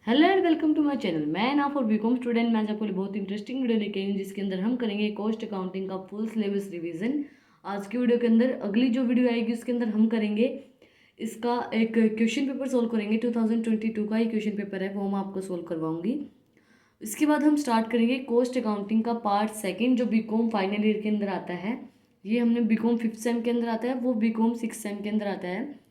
Hello and welcome to my channel. मैं ना for BCom student. मैं आज आपको लिए बहुत इंटरेस्टिंग वीडियो लेके आई हूँ जिसके अंदर हम करेंगे कॉस्ट अकाउंटिंग का फुल सिलेबस रिवीजन। आज की वीडियो के अंदर अगली जो वीडियो आएगी उसके अंदर हम करेंगे इसका एक क्वेश्चन पेपर सोल्व करेंगे। 2022 का ही क्वेश्चन पेपर है, वो मैं आपको सोल्व करवाऊंगी। इसके बाद हम स्टार्ट करेंगे कॉस्ट अकाउंटिंग का पार्ट सेकेंड जो बीकॉम फाइनल ईयर के अंदर आता है। ये हमने बीकॉम फिफ्थ सेम के अंदर आता है, वो बीकॉम सिक्स सेम के अंदर आता है।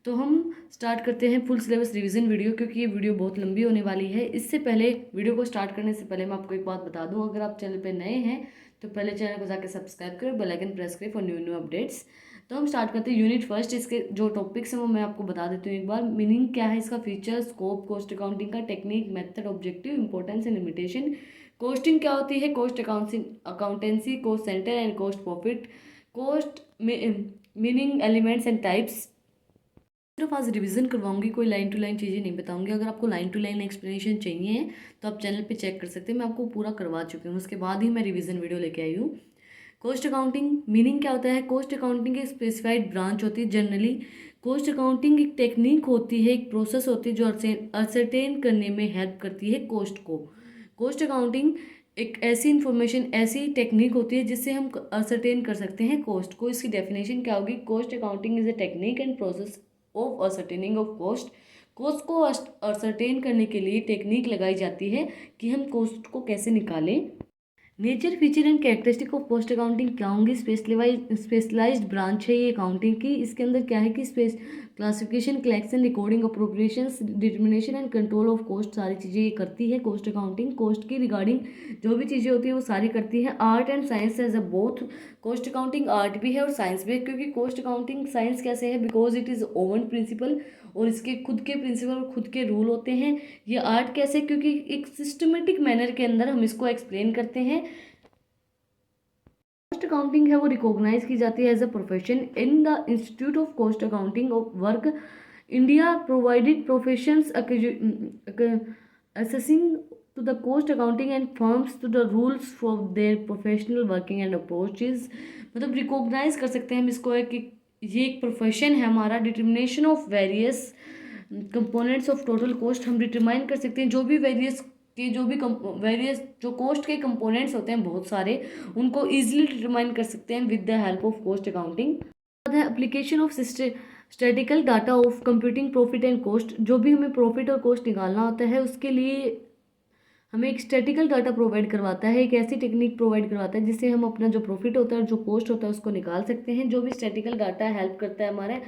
तो हम स्टार्ट करते हैं फुल सिलेबस रिवीजन वीडियो, क्योंकि ये वीडियो बहुत लंबी होने वाली है। इससे पहले वीडियो को स्टार्ट करने से पहले मैं आपको एक बात बता दूं, अगर आप चैनल पे नए हैं तो पहले चैनल को जाकर सब्सक्राइब करें, बेल आइकन प्रेस करें फॉर न्यू न्यू अपडेट्स। तो हम स्टार्ट करते हैं यूनिट फर्स्ट। इसके जो टॉपिक्स हैं वो मैं आपको बता देती हूँ एक बार। मीनिंग क्या है इसका, फीचर, स्कोप, कॉस्ट अकाउंटिंग का technique, method, objective, importance and limitation. Costing क्या होती है, cost accountancy, cost centre and cost profit, cost meaning, elements and types. सिर्फ आज रिवीजन करवाऊंगी, कोई लाइन टू लाइन चीज़ें नहीं बताऊंगी। अगर आपको लाइन टू लाइन एक्सप्लेनेशन चाहिए तो आप चैनल पे चेक कर सकते हैं, मैं आपको पूरा करवा चुकी हूँ। उसके बाद ही मैं रिवीजन वीडियो लेके आई हूँ। कॉस्ट अकाउंटिंग मीनिंग क्या होता है, कॉस्ट अकाउंटिंग एक स्पेसिफाइड ब्रांच होती है। जनरली कॉस्ट अकाउंटिंग एक टेक्निक होती है, एक प्रोसेस होती है जो असरटेन करने में हेल्प करती है कॉस्ट को। कॉस्ट अकाउंटिंग एक ऐसी इंफॉर्मेशन, ऐसी टेक्निक होती है जिससे हम असरटेन कर सकते हैं कॉस्ट को। इसकी डेफिनेशन क्या होगी, cost accounting is a technique and process of ascertaining of cost. Cost को असरटेन करने के लिए टेक्निक लगाई जाती है कि हम कॉस्ट को कैसे निकालें। Nature, feature and characteristic of cost accounting क्या होंगी, स्पेशलाइज्ड ब्रांच है ये अकाउंटिंग की। इसके अंदर क्या है कि space classification, collection, recording, appropriations, determination and control of cost, सारी चीज़ें ये करती है कॉस्ट अकाउंटिंग। कॉस्ट की रिगार्डिंग जो भी चीज़ें होती है वो सारी करती है। Art and science as a both, cost accounting art भी है और साइंस भी है। क्योंकि कॉस्ट अकाउंटिंग साइंस कैसे है, because it is own principle और इसके खुद के प्रिंसिपल और खुद के रूल होते हैं। ये आर्ट कैसे, क्योंकि एक सिस्टमेटिक मैनर के अंदर हम इसको एक्सप्लेन करते हैं। कॉस्ट अकाउंटिंग है वो रिकॉग्नाइज की जाती है as a profession in the institute of cost accounting of work India provided professions assessing to the cost accounting and firms to the rules for their professional working and approaches. मतलब recognise कर सकते हैं हम इसको है कि ये एक प्रोफेशन है हमारा। Determination of various components of total cost, हम डिटरमाइन कर सकते हैं जो भी वेरियस जो कॉस्ट के कंपोनेंट्स होते हैं बहुत सारे, उनको इजीली डिटरमाइन कर सकते हैं with the help of cost accounting. है application of statistical data of computing profit and cost. जो भी हमें प्रॉफिट और कॉस्ट निकालना होता है उसके लिए हमें एक स्टैटिकल डाटा प्रोवाइड करवाता है, एक ऐसी टेक्निक प्रोवाइड करवाता है जिससे हम अपना जो प्रॉफिट होता है और जो कॉस्ट होता है उसको निकाल सकते हैं। जो भी स्टैटिकल डाटा हेल्प करता है हमारे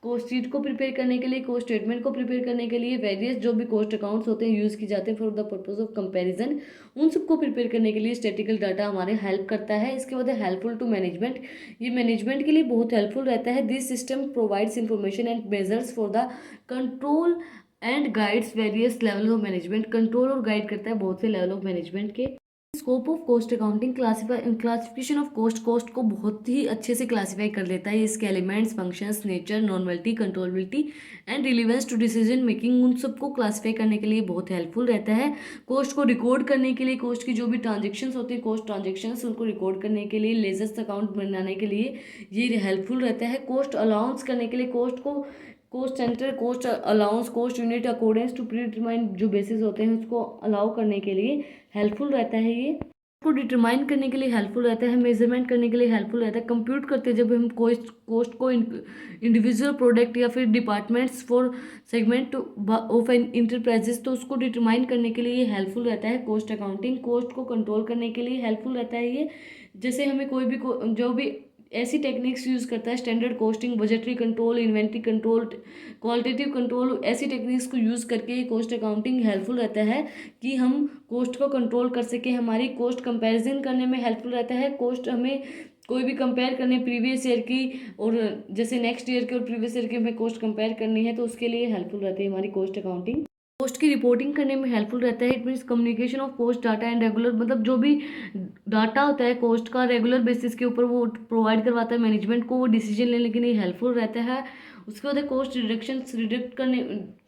कॉस्ट शीट को प्रिपेयर करने के लिए, कॉस्ट स्टेटमेंट को प्रिपेयर करने के लिए, वेरियस जो भी कॉस्ट अकाउंट्स होते हैं यूज़ की जाते हैं for the purpose of comparison, उन सबको प्रिपेयर करने के लिए स्टैटिकल डाटा हमारे हेल्प करता है। इसके बाद हेल्पफुल टू मैनेजमेंट, ये मैनेजमेंट के लिए बहुत हेल्पफुल रहता है। This system provides information and measures for the control and guides various level of management. Control और गाइड करता है बहुत से लेवल ऑफ मैनेजमेंट के। Scope of cost accounting, classification of cost को बहुत ही अच्छे से क्लासीफाई कर लेता है। इसके elements, functions, nature, normality, controllability and relevance to decision making, उन सबको क्लासीफाई करने के लिए बहुत हेल्पफुल रहता है। कॉस्ट को रिकॉर्ड करने के लिए, कॉस्ट की जो भी ट्रांजेक्शन्स होती है, कॉस्ट ट्रांजेक्शन्स उनको रिकॉर्ड करने के लिए, लेजर्स अकाउंट बनाने के लिए ये हेल्पफुल रहता है। कॉस्ट अलाउंस करने के लिए, cost centre, cost allowance, cost unit accordance to pre determine जो बेसिस होते हैं उसको अलाउ करने के लिए हेल्पफुल रहता है। ये को डिटरमाइन करने के लिए हेल्पफुल रहता है, मेजरमेंट करने के लिए हेल्पफुल रहता है। कंप्यूट करते हैं जब हम कॉस्ट को इंडिविजुअल प्रोडक्ट या फिर departments for segment of an enterprises, तो उसको डिटरमाइन करने के लिए ये हेल्पफुल रहता है कॉस्ट अकाउंटिंग। कॉस्ट को कंट्रोल करने के लिए हेल्पफुल रहता है ये। जैसे हमें कोई भी जो भी ऐसी टेक्निक्स यूज़ करता है, standard costing, budgetary control, inventory control, qualitative control, ऐसी टेक्निक्स को यूज़ करके कॉस्ट अकाउंटिंग हेल्पफुल रहता है कि हम कॉस्ट को कंट्रोल कर सकें। हमारी कॉस्ट कंपैरिजन करने में हेल्पफुल रहता है। कॉस्ट हमें कोई भी कंपेयर करने प्रीवियस ईयर की और जैसे नेक्स्ट ईयर की और प्रीवियस ईयर की हमें कॉस्ट कंपेयर करनी है तो उसके लिए हेल्पफुल रहती है हमारी कॉस्ट अकाउंटिंग। कॉस्ट की रिपोर्टिंग करने में हेल्पफुल रहता है। It means communication of cost data and regular, मतलब जो भी डाटा होता है कॉस्ट का रेगुलर बेसिस के ऊपर वो प्रोवाइड करवाता है मैनेजमेंट को, वो डिसीजन लेने के लिए हेल्पफुल रहता है। उसके बाद कॉस्ट रिडक्ट करने,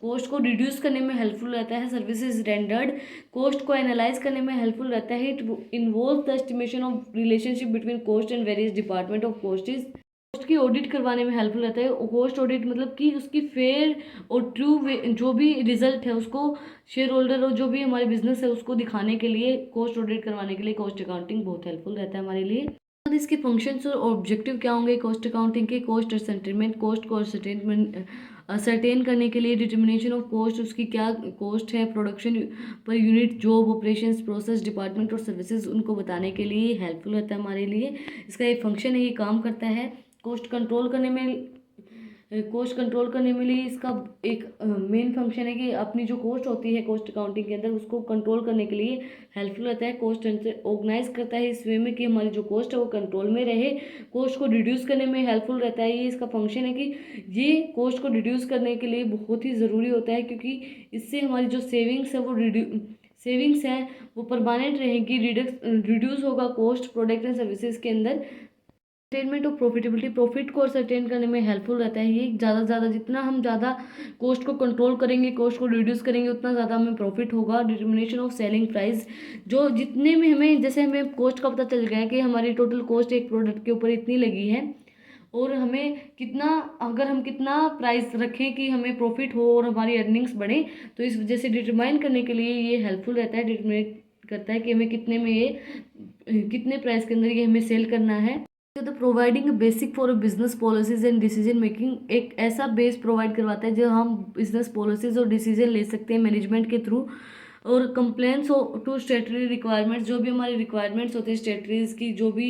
कॉस्ट को रिड्यूस करने में हेल्पफुल रहता है। सर्विसेज रेंडर्ड, कॉस्ट को एनालाइज करने में हेल्पफुल रहता है। It involve the estimation of relationship between cost and various department of cost is cost की ऑडिट करवाने में हेल्पफुल रहता है। कॉस्ट ऑडिट मतलब कि उसकी फेयर और ट्रू जो भी रिजल्ट है उसको शेयर होल्डर और जो भी हमारे बिजनेस है उसको दिखाने के लिए कॉस्ट ऑडिट करवाने के लिए कॉस्ट अकाउंटिंग बहुत हेल्पफुल रहता है हमारे लिए। इसके फंक्शंस और ऑब्जेक्टिव क्या होंगे कॉस्ट अकाउंटिंग के? कॉस्ट असेंटमेंट, कॉस्ट को असरटेन करने के लिए, डिटर्मिनेशन ऑफ कॉस्ट, उसकी क्या कॉस्ट है, production per unit, job, operations, process, department और सर्विसेज उनको बताने के लिए हेल्पफुल रहता है हमारे लिए। इसका एक फंक्शन है, ये काम करता है कॉस्ट कंट्रोल करने में। कॉस्ट कंट्रोल करने में लिए इसका एक मेन फंक्शन है कि अपनी जो कॉस्ट होती है कॉस्ट अकाउंटिंग के अंदर उसको कंट्रोल करने के लिए हेल्पफुल रहता है। कॉस्ट ऑर्गेनाइज करता है इस वे में कि हमारी जो कॉस्ट है वो कंट्रोल में रहे। कॉस्ट को रिड्यूस करने में हेल्पफुल रहता है। ये इसका फंक्शन है कि ये कॉस्ट को रिड्यूस करने के लिए बहुत ही ज़रूरी होता है, क्योंकि इससे हमारी जो सेविंग्स है वो सेविंग्स है वो परमानेंट रहेगी। रिड्यूस होगा कॉस्ट प्रोडक्ट एंड सर्विसेज के अंदर। अटेनमेंट ऑफ प्रॉफिटेबिलिटी, प्रॉफिट को असरटेन करने में हेल्पफुल रहता है। ये ज़्यादा से ज़्यादा जितना हम ज़्यादा कॉस्ट को कंट्रोल करेंगे, कॉस्ट को रिड्यूस करेंगे, उतना ज़्यादा हमें प्रॉफिट होगा। डिटर्मिनेशन ऑफ सेलिंग प्राइस, जो जितने में हमें जैसे हमें कॉस्ट का पता चल गया है कि हमारी टोटल कॉस्ट एक प्रोडक्ट के ऊपर इतनी लगी है और हमें कितना, अगर हम कितना प्राइस रखें कि हमें प्रॉफिट हो और हमारी अर्निंग्स बढ़े, तो इस वजह से डिटरमाइन करने के लिए ये हेल्पफुल रहता है। डिटरमाइन करता है कि हमें कितने में ये कितने प्राइस के अंदर ये हमें सेल करना है। तो providing basic for business policies and decision making, एक ऐसा बेस प्रोवाइड करवाता है जो हम बिजनेस पॉलिसीज और डिसीजन ले सकते हैं मैनेजमेंट के थ्रू। और कंप्लेंट्स टू स्टेटरी रिक्वायरमेंट्स, जो भी हमारी रिक्वायरमेंट्स होती है स्टेटरीज की, जो भी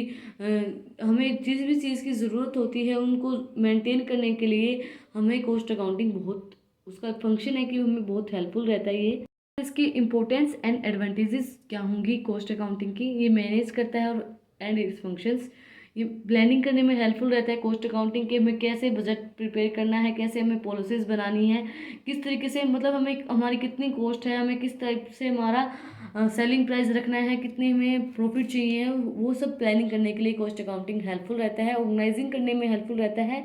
हमें जिस भी चीज़ की ज़रूरत होती है उनको मेंटेन करने के लिए हमें कॉस्ट अकाउंटिंग बहुत, उसका फंक्शन है कि हमें बहुत हेल्पफुल रहता है ये। इसकी इंपॉर्टेंस एंड एडवांटेजेस क्या होंगी कॉस्ट अकाउंटिंग की? ये मैनेज करता है और एंड इट्स फंक्शंस, ये प्लानिंग करने में हेल्पफुल रहता है कॉस्ट अकाउंटिंग के। हमें कैसे बजट प्रिपेयर करना है, कैसे हमें पॉलिसीज़ बनानी है, किस तरीके से, मतलब हमें हमारी कितनी कॉस्ट है, हमें किस टाइप से हमारा सेलिंग प्राइस रखना है, कितने हमें प्रॉफिट चाहिए, वो सब प्लानिंग करने के लिए कॉस्ट अकाउंटिंग हेल्पफुल रहता है। ऑर्गेनाइजिंग करने में हेल्पफुल रहता है।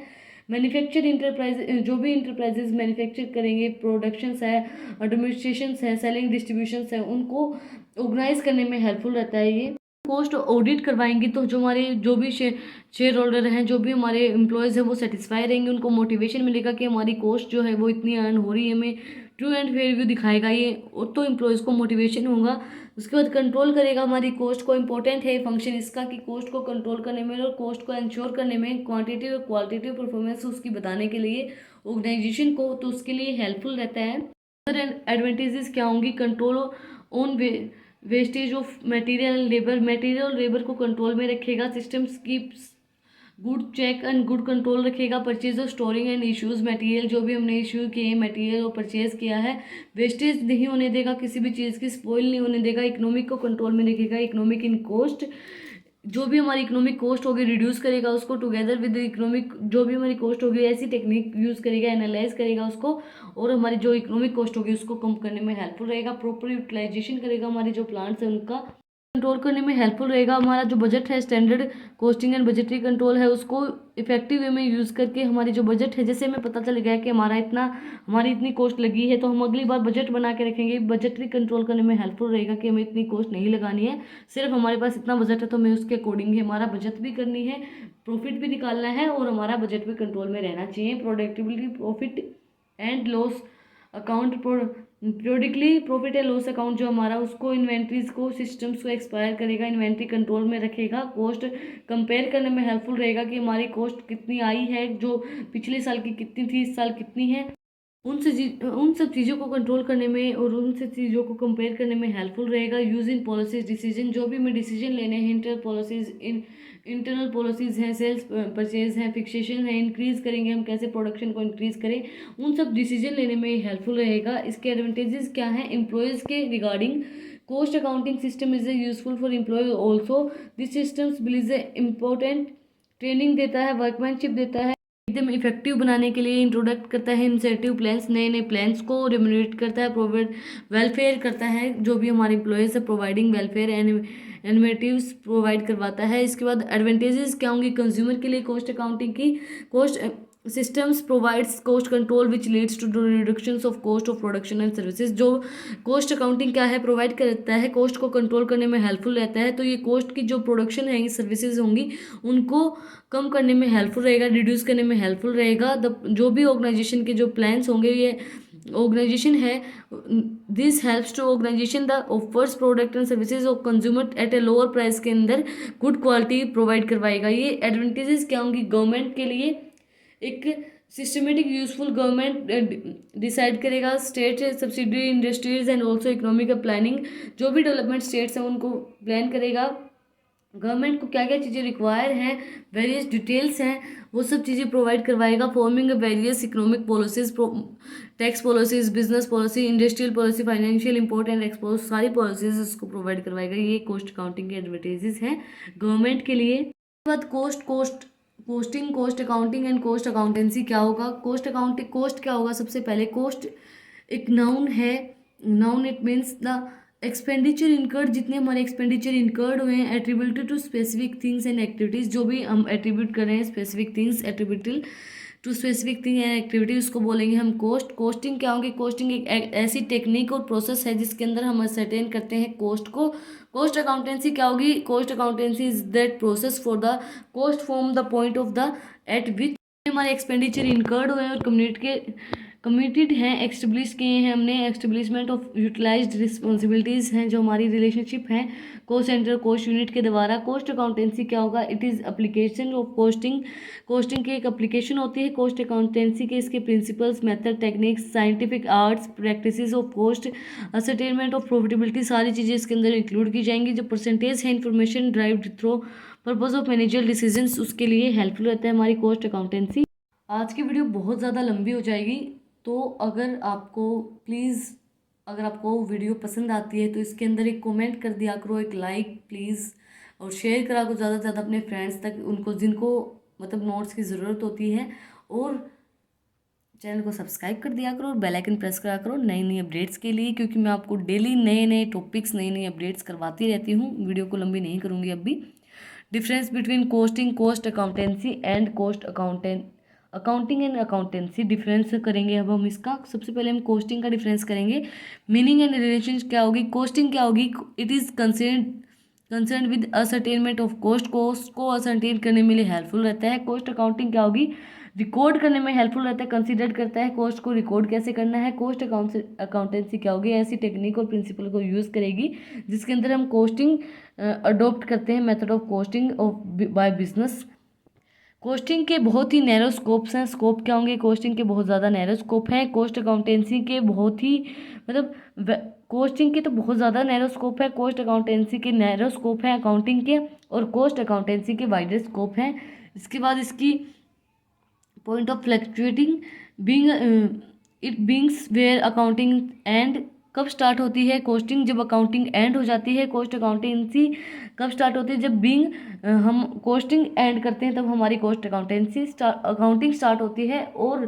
मैन्युफैक्चर इंटरप्राइज, जो भी इंटरप्राइजेज मैन्युफैक्चर करेंगे, प्रोडक्शंस है, एडमिनिस्ट्रेशंस है, सेलिंग डिस्ट्रीब्यूशंस है, उनको ऑर्गेनाइज करने में हेल्पफुल रहता है ये। कॉस्ट ऑडिट करवाएंगे तो जो हमारे जो भी शेयर होल्डर हैं, जो भी हमारे एम्प्लॉयज़ हैं, वो सेटिस्फाई रहेंगे। उनको मोटिवेशन मिलेगा कि हमारी कॉस्ट जो है वो इतनी अर्न हो रही है, हमें ट्रू एंड फेयर व्यू दिखाएगा ये, और तो एम्प्लॉयज़ को मोटिवेशन होगा। उसके बाद कंट्रोल करेगा हमारी कॉस्ट को। इंपॉर्टेंट है फंक्शन इसका कि कॉस्ट को कंट्रोल करने में और कॉस्ट को इंश्योर करने में, क्वांटिटी और क्वालिटेटिव परफॉर्मेंस उसकी बताने के लिए ऑर्गेनाइजेशन को, तो उसके लिए हेल्पफुल रहता है। अदर एडवांटेजेस क्या होंगी? Control on wastage of material labour को कंट्रोल में रखेगा। सिस्टम्स की good check and good control रखेगा। परचेज और स्टोरिंग एंड इश्यूज, मटेरियल जो भी हमने इश्यू किए मटेरियल और परचेज किया है, वेस्टेज नहीं होने देगा, किसी भी चीज़ की स्पॉइल नहीं होने देगा। इकोनॉमिक को कंट्रोल में रखेगा। इकोनॉमिक इन कॉस्ट, जो भी हमारी इकोनॉमिक कॉस्ट होगी रिड्यूस करेगा उसको। टुगेदर विद इकोनॉमिक, जो भी हमारी कॉस्ट होगी ऐसी टेक्निक यूज़ करेगा, एनालाइज करेगा उसको, और हमारी जो इकोनॉमिक कॉस्ट होगी उसको कम करने में हेल्पफुल रहेगा। प्रॉपर यूटिलाइजेशन करेगा हमारे जो प्लांट्स हैं उनका, कंट्रोल करने में हेल्पफुल रहेगा। हमारा जो बजट है, standard costing and budgetary control है, उसको इफेक्टिव वे में यूज़ करके हमारी जो बजट है, जैसे हमें पता चल गया कि हमारी इतनी कॉस्ट लगी है, तो हम अगली बार बजट बना के रखेंगे। बजटरी कंट्रोल करने में हेल्पफुल रहेगा कि हमें इतनी कॉस्ट नहीं लगानी है, सिर्फ हमारे पास इतना बजट है तो हमें उसके अकॉर्डिंग ही हमारा बजट भी करनी है, प्रॉफिट भी निकालना है और हमारा बजट भी कंट्रोल में रहना चाहिए। Productivity, profit and loss account, periodically profit and loss account जो हमारा, उसको इन्वेंट्रीज को, सिस्टम्स को एक्सपायर करेगा, इन्वेंट्री कंट्रोल में रखेगा। कॉस्ट कंपेयर करने में हेल्पफुल रहेगा कि हमारी कॉस्ट कितनी आई है, जो पिछले साल की कितनी थी, इस साल कितनी है। उन सब चीज़ों को कंट्रोल करने में और उन सब चीज़ों को कंपेयर करने में हेल्पफुल रहेगा। यूज इन पॉलिसीज डिसीजन, जो भी हमें डिसीजन लेने हैं, इंटरनल पॉलिसीज हैं, सेल्स परचेज हैं, फिक्सेशन है, इंक्रीज करेंगे हम कैसे प्रोडक्शन को इंक्रीज करें, उन सब डिसीजन लेने में हेल्पफुल रहेगा। इसके एडवांटेजेस क्या हैं? एम्प्लॉयज़ के regarding, cost accounting system is useful for employ also. This systems believes important training देता है, वर्कमैनशिप देता है, एकदम इफेक्टिव बनाने के लिए इंट्रोडक्ट करता है इंसेंटिव प्लान्स, नए नए प्लान्स को रिम्यूनरेट करता है, प्रोवाइड वेलफेयर करता है, जो भी हमारे एम्प्लॉयज़ है providing welfare and innovatives provide करवाता है। इसके बाद एडवांटेजेस क्या होंगे कंज्यूमर के लिए कॉस्ट अकाउंटिंग की? Cost systems provides cost control which leads to the reductions of cost of production and services। जो cost accounting क्या है, प्रोवाइड करता है, cost को कंट्रोल करने में हेल्पफुल रहता है। तो ये cost की जो प्रोडक्शन है, सर्विसेज होंगी, उनको कम करने में हेल्पफुल रहेगा, रिड्यूस करने में हेल्पफुल रहेगा। जो भी ऑर्गेनाइजेशन के जो प्लान्स होंगे, ये ऑर्गेनाइजेशन है, this helps to organisation the offers product and services of consumer at a lower price के अंदर गुड क्वालिटी प्रोवाइड करवाएगा। ये एडवांटेजेस क्या होंगी गवर्नमेंट के लिए? एक सिस्टमेटिक यूजफुल गवर्नमेंट डिसाइड करेगा, state subsidy industries and also economic planning, जो भी डेवलपमेंट स्टेट्स हैं उनको प्लान करेगा। गवर्नमेंट को क्या क्या चीज़ें रिक्वायर हैं, वेरियस डिटेल्स हैं, वो सब चीज़ें प्रोवाइड करवाएगा। Forming various economic policies, tax policies, business policy, industrial policy, financial import and export, सारी पॉलिसीज उसको प्रोवाइड करवाएगा। ये कोस्ट अकाउंटिंग के एडवांटेजेस हैं गवर्नमेंट के लिए। उसके बाद costing, cost accounting and cost accountancy क्या होगा? कोस्ट क्या होगा? सबसे पहले कोस्ट एक नाउन है। Noun it means the expenditure incurred, जितने हमारे एक्सपेंडिचर इनकर्ड हुए हैं attributed to specific things and activities, जो भी हम एट्रीब्यूट कर रहे हैं specific things, attributed to specific thing and activity, उसको बोलेंगे हम कोस्ट। कोस्टिंग क्या होंगे? कोस्टिंग एक ऐसी टेक्निक और प्रोसेस है जिसके अंदर हम असरटेन करते हैं कोस्ट को। कोस्ट अकाउंटेंसी क्या होगी? Cost accountancy is that process for the cost from the point of the at which हमारे एक्सपेंडिचर इनकर्ड हुए और कम्युनिटेड हैं, एक्सटेब्लिश किए हैं हमने, एक्सटेब्लिशमेंट ऑफ यूटिलाइज्ड रिस्पॉन्सिबिलिटीज़ हैं, जो हमारी रिलेशनशिप हैं कोस्ट सेंटर कोस्ट यूनिट के द्वारा। कोस्ट अकाउंटेंसी क्या होगा? It is application of costing. Costing की एक एप्लीकेशन होती है कोस्ट अकाउंटेंसी के। इसके principles, method, techniques, scientific arts, practices of cost, ascertainment of profitability, सारी चीज़ें इसके अंदर इंक्लूड की जाएंगी। जो परसेंटेज है information derived through purpose of manager decisions, उसके लिए हेल्पफुल रहता है हमारी कोस्ट अकाउंटेंसी। आज की वीडियो बहुत ज़्यादा लंबी हो जाएगी, तो अगर आपको वीडियो पसंद आती है तो इसके अंदर एक कमेंट कर दिया करो, एक लाइक प्लीज़, और शेयर करा करो ज़्यादा से ज़्यादा अपने फ्रेंड्स तक, उनको जिनको मतलब नोट्स की ज़रूरत होती है। और चैनल को सब्सक्राइब कर दिया करो और बेल आइकन प्रेस करा करो नई नई अपडेट्स के लिए, क्योंकि मैं आपको डेली नए नए टॉपिक्स, नई नई अपडेट्स करवाती रहती हूँ। वीडियो को लंबी नहीं करूँगी अब भी। Difference between costing, cost accountancy and cost accounting and accountancy, difference करेंगे अब हम इसका। सबसे पहले हम कोस्टिंग का डिफरेंस करेंगे। मीनिंग एंड रिलेशन क्या होगी? कोस्टिंग क्या होगी? It is concern with ascertainment of cost, cost को असर्टेन करने में हेल्पफुल रहता है। कोस्ट अकाउंटिंग क्या होगी? रिकॉर्ड करने में हेल्पफुल रहता है, कंसीडर करता है कोस्ट को रिकॉर्ड कैसे करना है। कोस्ट अकाउंटेंसी क्या होगी? ऐसी टेक्निक और प्रिंसिपल को यूज़ करेगी जिसके अंदर हम कोस्टिंग अडोप्ट करते हैं, method of costing of by business. Costing के बहुत ही नैरो स्कोप्स हैं। स्कोप क्या होंगे? कोस्टिंग के बहुत ज़्यादा नैरो स्कोप हैं। कोस्ट अकाउंटेंसी के बहुत ही कोस्टिंग के तो बहुत ज़्यादा नैरो स्कोप है, कोस्ट अकाउंटेंसी के नैरो स्कोप है अकाउंटिंग के, और कोस्ट अकाउंटेंसी के वाइडर स्कोप हैं। इसके बाद इसकी point of fluctuating being it beings where accounting and, कब स्टार्ट होती है कोस्टिंग? जब अकाउंटिंग एंड हो जाती है। कोस्ट अकाउंटेंसी कब स्टार्ट होती है? जब बीइंग हम कोस्टिंग एंड करते हैं तब हमारी कोस्ट अकाउंटिंग स्टार्ट होती है। और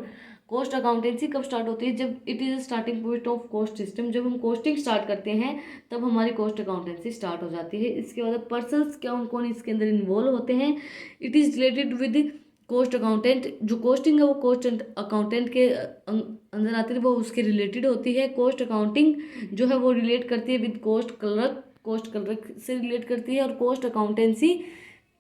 कोस्ट अकाउंटेंसी कब स्टार्ट होती है? जब it is starting point of cost system, जब हम कोस्टिंग स्टार्ट करते हैं तब हमारी कोस्ट अकाउंटेंसी स्टार्ट हो जाती है। इसके बाद पर्सन्स क्या, उनको इसके अंदर इन्वॉल्व होते हैं। It is related with cost accountant, जो कोस्टिंग है वो कोस्ट अकाउंटेंट के अंदर आती है, वो उसके रिलेटेड होती है। कोस्ट अकाउंटिंग जो है वो रिलेट करती है विद कोस्ट क्लर्क से रिलेट करती है। और cost accountancy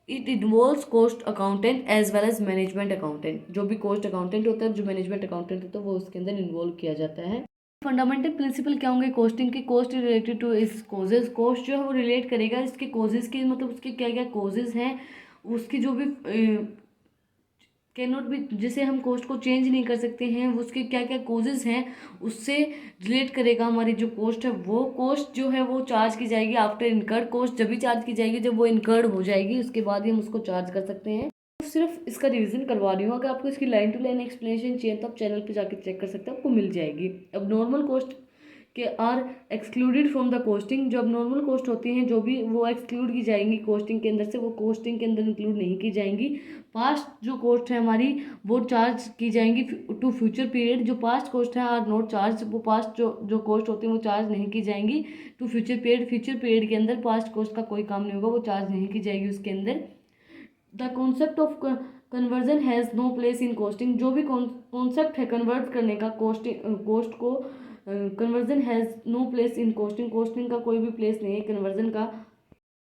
it involves cost accountant as well as management accountant. जो भी कोस्ट अकाउंटेंट होता है, जो मैनेजमेंट अकाउंटेंट होता है, वो उसके अंदर इन्वॉल्व किया जाता है। फंडामेंटल प्रिंसिपल क्या होंगे कोस्टिंग के? कोस्ट रिलेटेड टू इस कोजेज, कोस्ट जो है वो रिलेट करेगा इसके कोजेज की, मतलब उसके क्या क्या कोजेज हैं, उसकी जो भी कैन नॉट बी, जिसे हम कोस्ट को चेंज नहीं कर सकते हैं, उसके क्या क्या कोजेज हैं, उससे रिलेट करेगा। हमारी जो कोस्ट है, वो कोस्ट जो है वो चार्ज की जाएगी आफ्टर इनकर्ड। कोस्ट जब भी चार्ज की जाएगी जब वो इनकर्ड हो जाएगी, उसके बाद ही हम उसको चार्ज कर सकते हैं। तो सिर्फ इसका रिवीजन करवा रही हूँ, अगर आपको इसकी लाइन टू लाइन एक्सप्लेनेशन चाहिए तो आप चैनल पे जाके चेक कर सकते हैं, आपको मिल जाएगी। अब नॉर्मल कोस्ट के are excluded from the costing, जो अब नॉर्मल कोस्ट होती हैं जो भी, वो एक्सक्लूड की जाएंगी कोस्टिंग के अंदर से, वो कोस्टिंग के अंदर इंक्लूड नहीं की जाएंगी। पास्ट जो कोस्ट है हमारी वो चार्ज की जाएंगी टू फ्यूचर पीरियड। जो पास्ट कोस्ट है आर नॉट चार्ज, वो पास्ट जो कोस्ट होती है वो चार्ज नहीं की जाएंगी to future period. Future period के अंदर पास्ट कोस्ट का कोई काम नहीं होगा, वो चार्ज नहीं की जाएगी उसके अंदर। The concept of conversion has no place in costing, जो भी कॉन्सेप्ट है कन्वर्ट करने का कोस्ट को, conversion has no place in costing, costing का कोई भी प्लेस नहीं है कन्वर्जन का।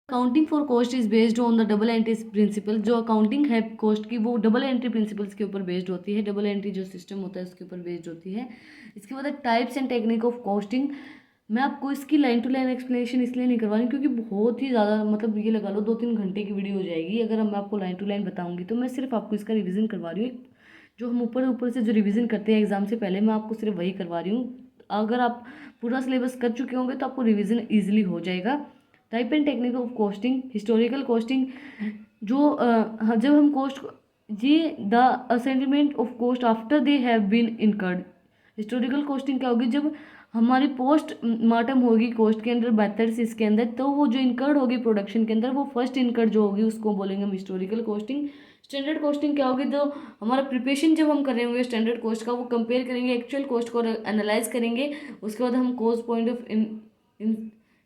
Accounting for cost is based on the double entry principle, जो अकाउंटिंग है कॉस्ट की वो डबल एंट्री प्रिंसिपल्स के ऊपर बेस्ड होती है, डबल एंट्री जो सिस्टम होता है उसके ऊपर बेस्ड होती है। इसके बाद types and technique of costing, मैं आपको इसकी लाइन टू लाइन एक्सप्लेनेशन इसलिए नहीं करवा रही क्योंकि बहुत ही ज़्यादा, मतलब ये लगा लो 2-3 घंटे की वीडियो हो जाएगी अगर मैं आपको लाइन टू लाइन बताऊंगी। तो मैं सिर्फ आपको इसका रिवीजन करवा रही हूँ, जो हम ऊपर ऊपर से जो रिवीजन करते हैं एग्जाम से पहले, मैं आपको सिर्फ वही करवा रही हूँ। अगर आप पूरा सिलेबस कर चुके होंगे तो आपको रिवीजन ईजिली हो जाएगा। Type and technique of costing, historical costing, जो जब हम कॉस्ट, ये the ascertainment of cost after they have been incurred. Historical costing क्या होगी, जब हमारी पोस्ट मार्टम होगी कॉस्ट के अंदर मेथड्स इसके अंदर, तो वो जो इनकर्ड होगी प्रोडक्शन के अंदर, वो फर्स्ट इनकर्ड जो होगी उसको बोलेंगे हम हिस्टोरिकल कॉस्टिंग। स्टैंडर्ड कॉस्टिंग क्या होगी, जो हमारा प्रिपरेशन जब हम कर रहे होंगे स्टैंडर्ड कॉस्ट का, वो कंपेयर करेंगे एक्चुअल कॉस्ट को, एनालाइज करेंगे, उसके बाद हम कॉस्ट पॉइंट ऑफ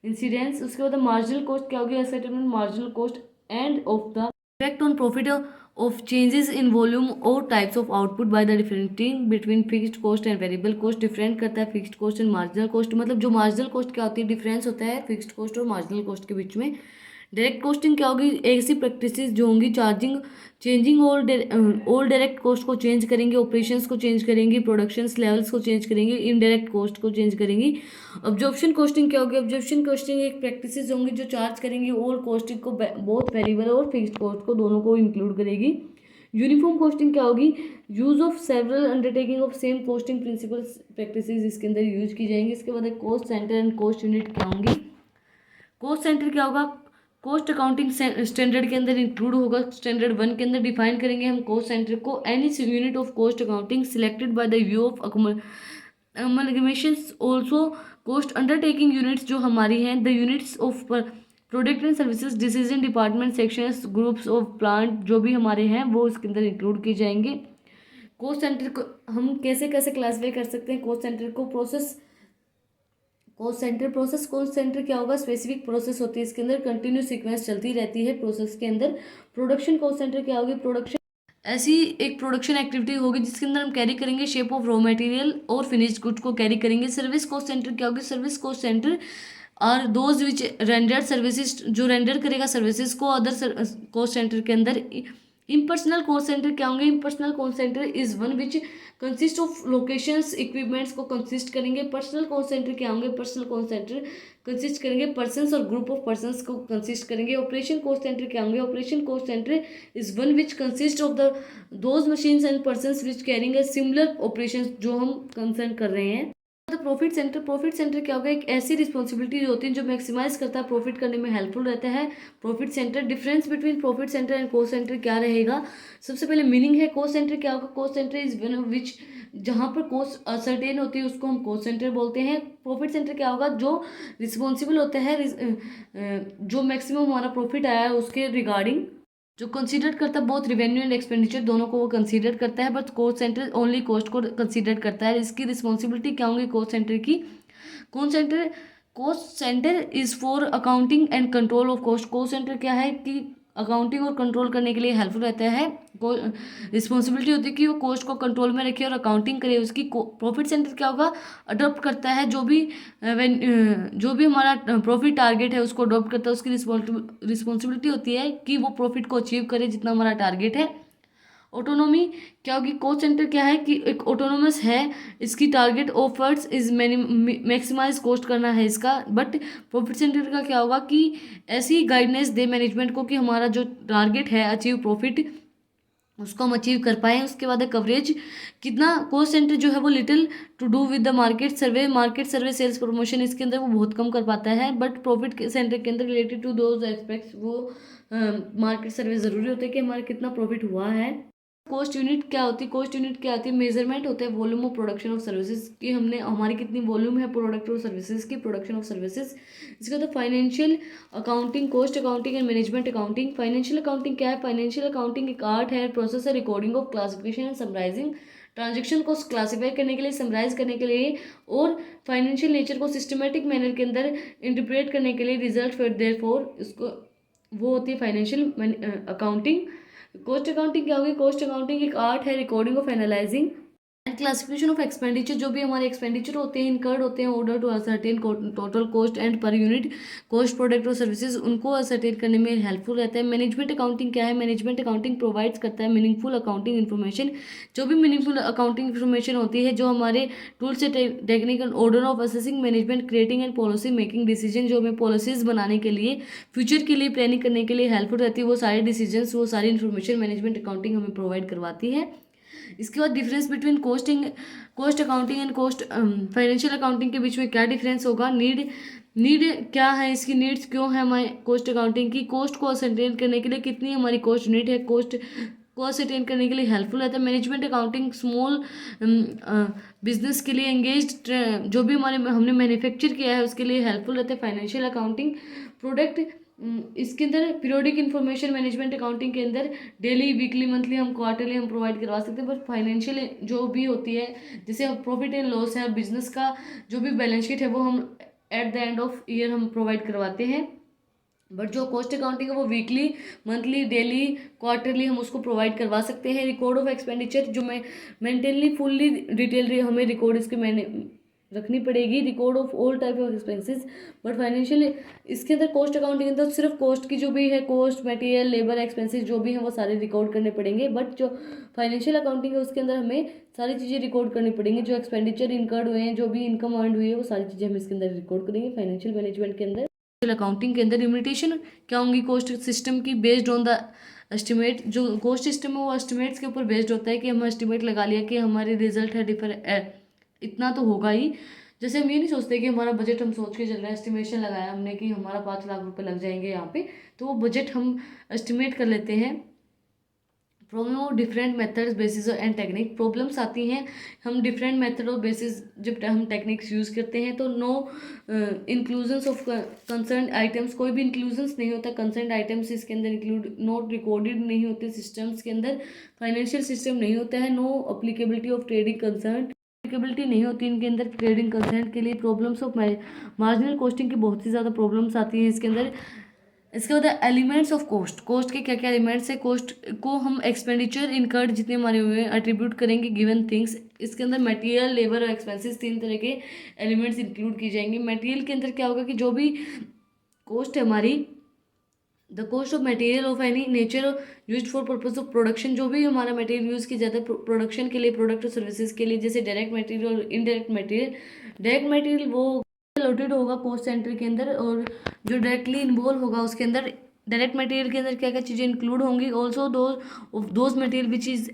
इंसिडेंस, उसके बाद मार्जिनल कॉस्ट क्या होगी, settlement marginal cost, and of the effect on profit of changes in volume और types of output by the differentiating between fixed cost and variable cost. Different करता है fixed cost and marginal cost, मतलब जो marginal cost क्या होती है, difference होता है फिक्स्ड कॉस्ट और मार्जिनल कॉस्ट के बीच में। डायरेक्ट कॉस्टिंग क्या होगी, ऐसी प्रैक्टिसेस जो होंगी चार्जिंग चेंजिंग और डायरेक्ट कॉस्ट को चेंज करेंगे, ऑपरेशंस को चेंज करेंगी, प्रोडक्शन लेवल्स को चेंज करेंगे, इनडायरेक्ट कॉस्ट को चेंज करेंगी। ऑब्जॉर्प्शन कॉस्टिंग क्या होगी, ऑब्जॉर्प्शन कॉस्टिंग एक प्रैक्टिसेस होंगी जो चार्ज करेंगी ऑल कॉस्टिंग को, बोथ वेरिएबल और फिक्स्ड कॉस्ट को, दोनों को इंक्लूड करेगी। यूनिफॉर्म कॉस्टिंग क्या होगी, use of several undertaking of same costing principles practices इसके अंदर यूज की जाएंगी। इसके बाद cost centre and cost unit क्या होंगी। कॉस्ट सेंटर क्या होगा, कॉस्ट अकाउंटिंग स्टैंडर्ड के अंदर इंक्लूड होगा, स्टैंडर्ड 1 के अंदर डिफाइन करेंगे हम कॉस्ट सेंटर को। Any unit of cost accounting selected by the view of amalgamations also cost undertaking units जो हमारी हैं, the units of product and services decision department sections groups of plant जो भी हमारे हैं वो इसके अंदर इंक्लूड किए जाएंगे। कॉस्ट सेंटर को हम कैसे कैसे क्लासीफाई कर सकते हैं, कॉस्ट सेंटर को process, cost centre process, cost centre क्या होगा, स्पेसिफिक प्रोसेस होती है इसके अंदर, कंटिन्यू सीक्वेंस चलती रहती है प्रोसेस के अंदर। प्रोडक्शन कॉस्ट सेंटर क्या होगी, प्रोडक्शन ऐसी एक प्रोडक्शन एक्टिविटी होगी जिसके अंदर हम कैरी करेंगे शेप ऑफ रॉ मटेरियल और फिनिश्ड गुड्स को कैरी करेंगे। सर्विस कॉस्ट सेंटर क्या होगी, सर्विस कॉस्ट सेंटर और दोज विच रेंडर्ड सर्विसेज, जो रेंडर करेगा सर्विसेज को अदर कॉस्ट सेंटर के अंदर। इम्पर्सनल कॉस्ट सेंटर क्या होंगे, impersonal cost centre is one which consist of locations equipments को कंसिस्ट करेंगे। पर्सनल कॉस्ट सेंटर क्या होंगे, पर्सनल कॉस्ट सेंटर कंसिस्ट करेंगे पर्सन्स और ग्रुप ऑफ पर्सन्स को कंसिस्ट करेंगे। ऑपरेशन कॉस्ट सेंटर क्या होंगे, operation cost centre is one which consist of the those machines and persons which carrying a similar operations जो हम कंसर्न कर रहे हैं। प्रॉफिट सेंटर, प्रॉफिट सेंटर क्या होगा, एक ऐसी रिस्पॉन्सिबिलिटी होती है जो मैक्सिमाइज करता है, प्रॉफिट करने में हेल्पफुल रहता है। Profit centre, difference between profit centre and cost centre क्या रहेगा, सबसे पहले मीनिंग है कॉस्ट सेंटर क्या होगा, cost centre is one of which, जहाँ पर कॉस्ट असर्टेन होती है उसको हम कॉस्ट सेंटर बोलते हैं। प्रॉफिट सेंटर क्या होगा, जो रिस्पॉन्सिबल होता है जो मैक्सिमम हमारा प्रॉफिट आया है उसके रिगार्डिंग, जो कंसीडर करता है बोथ रिवेन्यू एंड एक्सपेंडिचर दोनों को वो कंसीडर करता है, but cost centre only cost को कंसीडर करता है। इसकी रिस्पॉन्सिबिलिटी क्या होंगी कॉस्ट सेंटर की, cost centre is for accounting and control of cost. Cost centre क्या है कि अकाउंटिंग और कंट्रोल करने के लिए हेल्पफुल रहता है। रिस्पॉन्सिबिलिटी होती है कि वो कॉस्ट को कंट्रोल में रखे और अकाउंटिंग करे उसकी। प्रॉफिट सेंटर क्या होगा, अडॉप्ट करता है जो भी हमारा प्रॉफिट टारगेट है उसको अडॉप्ट करता है। उसकी रिस्पॉन्सिबिलिटी होती है कि वो प्रॉफिट को अचीव करे जितना हमारा टारगेट है। ऑटोनोमी क्या होगी, कॉस्ट सेंटर क्या है कि एक ऑटोनोमस है, इसकी target of words is maximise cost करना है इसका। बट प्रॉफिट सेंटर का क्या होगा कि ऐसी गाइडेंस दे मैनेजमेंट को कि हमारा जो टारगेट है अचीव प्रॉफिट उसको हम अचीव कर पाए। उसके बाद है कवरेज, कितना कॉस्ट सेंटर जो है वो little to do with the market survey sales promotion इसके अंदर वो बहुत कम कर पाता है। बट प्रॉफिट सेंटर के अंदर रिलेटेड टू दोज एस्पेक्ट्स वो मार्केट सर्वे ज़रूरी होता है कि हमारा कितना प्रॉफिट हुआ है। कॉस्ट यूनिट क्या होती है, कॉस्ट यूनिट क्या होती है, मेजरमेंट होता है volume of production of services की, हमने हमारी कितनी वॉल्यूम है प्रोडक्ट और सर्विसेज की, प्रोडक्शन ऑफ सर्विसेज। इसके बाद financial accounting, cost accounting and management accounting. Financial accounting क्या है, फाइनेंशियल अकाउंटिंग एक आर्ट है, प्रोसेस है recording of classification and summarising, transaction को क्लासीफाई करने के लिए, समराइज करने के लिए और फाइनेंशियल नेचर को सिस्टमेटिक मैनर के अंदर इंटरप्रेट करने के लिए, रिजल्ट फॉर देयर फॉर इसको वो होती है फाइनेंशियल अकाउंटिंग। कॉस्ट अकाउंटिंग क्या होगी? कॉस्ट अकाउंटिंग एक आर्ट है recording of analysing and classification of expenditure. जो भी हमारे एक्सपेंडिचर होते हैं इनकर्ड होते हैं order to ascertain total cost and per unit cost product और सर्विसेज, उनको असर्टेन करने में हेल्पफुल रहता है। मैनेजमेंट अकाउंटिंग क्या है? मैनेजमेंट अकाउंटिंग प्रोवाइड्स करता है मीनिंगफुल अकाउंटिंग इन्फॉर्मेशन। जो भी मीनिंगफुल अकाउंटिंग इन्फॉर्मेशन होती है जो हमारे टूल से technical order of assessing management creating and policy making decision, जो हमें पॉलिसीज बनाने के लिए फ्यूचर के लिए प्लानिंग करने के लिए हेल्पफुल रहती है, वो सारे डिसीजन वो सारी इन्फॉर्मेशन मैनेजमेंट अकाउंटिंग हमें प्रोवाइड करवाती है। इसके बाद difference between cost accounting and cost financial accounting के बीच में क्या डिफरेंस होगा? नीड क्या है, इसकी नीड्स क्यों है हमारे कॉस्ट अकाउंटिंग की? कॉस्ट को असरटेन करने के लिए कितनी हमारी कॉस्ट यूनिट है, कॉस्ट को असरटेन करने के लिए हेल्पफुल रहता है। मैनेजमेंट अकाउंटिंग स्मॉल बिजनेस के लिए एंगेज, जो भी हमने मैन्युफैक्चर किया है उसके लिए हेल्पफुल रहता है। फाइनेंशियल अकाउंटिंग प्रोडक्ट, इसके अंदर पीरियोडिक इन्फॉर्मेशन मैनेजमेंट अकाउंटिंग के अंदर डेली वीकली मंथली हम क्वार्टरली हम प्रोवाइड करवा सकते हैं। बट फाइनेंशियल जो भी होती है जैसे प्रॉफिट एंड लॉस है, बिजनेस का जो भी बैलेंस शीट है वो हम at the end of year हम प्रोवाइड करवाते हैं। बट जो कॉस्ट अकाउंटिंग है वो वीकली मंथली डेली क्वार्टरली हम उसको प्रोवाइड करवा सकते हैं। रिकॉर्ड ऑफ एक्सपेंडिचर जो मैं मेंटेनली फुल्ली डिटेल हमें रिकॉर्ड इसके मैंने रखनी पड़ेगी, record of all type of expenses. But financial इसके अंदर कॉस्ट अकाउंटिंग के अंदर सिर्फ कॉस्ट की जो भी है कॉस्ट मटेरियल लेबर एक्सपेंसेस जो भी हैं वो सारे रिकॉर्ड करने पड़ेंगे। बट जो फाइनेंशियल अकाउंटिंग है उसके अंदर हमें सारी चीज़ें रिकॉर्ड करनी पड़ेंगी, जो एक्सपेंडिचर इनकर्ड हुए हैं, जो भी इनकम अर्न हुई है वो सारी चीज़ें हम इसके अंदर रिकॉर्ड करेंगे फाइनेंशियल मैनेजमेंट के अंदर। अकाउंटिंग के अंदर लिमिटेशन क्या होंगी कॉस्ट सिस्टम की? बेस्ड ऑन द एस्टिमेट, जो कॉस्ट सिस्टम है वो एस्टिमेट्स के ऊपर बेस्ड होता है कि हम एस्टिमेट लगा लिया कि हमारे रिजल्ट है इतना तो होगा ही। जैसे हम ये नहीं सोचते कि हमारा बजट हम सोच के चल रहे हैं, एस्टिमेशन लगाया हमने कि हमारा 5 लाख रुपए लग जाएंगे यहाँ पे, तो वो बजट हम एस्टिमेट कर लेते हैं। Problem of different methods basis and technique, problems आती हैं हम डिफरेंट मेथड और बेसिस जब हम टेक्निक्स यूज़ करते हैं तो no inclusions of concern items, कोई भी इंक्लूजन्स नहीं होता कंसर्न आइटम्स इसके अंदर इंक्लूड नोट रिकॉर्डेड नहीं होते सिस्टम्स के अंदर, फाइनेंशियल सिस्टम नहीं होता है, no applicability of trading concern applicability नहीं होती इनके अंदर ट्रेडिंग कंसर्न के लिए। प्रॉब्लम्स ऑफ मार्जिनल कॉस्टिंग की बहुत ही ज़्यादा प्रॉब्लम्स आती हैं इसके अंदर। इसके बाद एलिमेंट्स ऑफ कॉस्ट, कॉस्ट के क्या क्या एलिमेंट्स है? कॉस्ट को हम एक्सपेंडिचर इनकर्ड जितने हमारे हुए हैं एट्रीब्यूट करेंगे गिवन थिंग्स। इसके अंदर मटेरियल लेबर और एक्सपेंसेस 3 तरह के एलिमेंट्स इंक्लूड की जाएंगे। मटेरियल के अंदर क्या होगा कि जो भी कॉस्ट है हमारी, the cost of material of any nature use for purpose of production, जो भी हमारा मटेरियल यूज़ किया जाता है प्रोडक्शन के लिए, प्रोडक्ट और सर्विसेज के लिए, जैसे डायरेक्ट मटेरियल और इनडायरेक्ट मटेरियल। डायरेक्ट मटेरियल वो अलॉटेड होगा कॉस्ट सेंटर के अंदर, और जो डायरेक्टली इन्वॉल्व होगा उसके अंदर डायरेक्ट मटेरियल के अंदर क्या क्या चीज़ें इंक्लूड होंगी? Also those material which is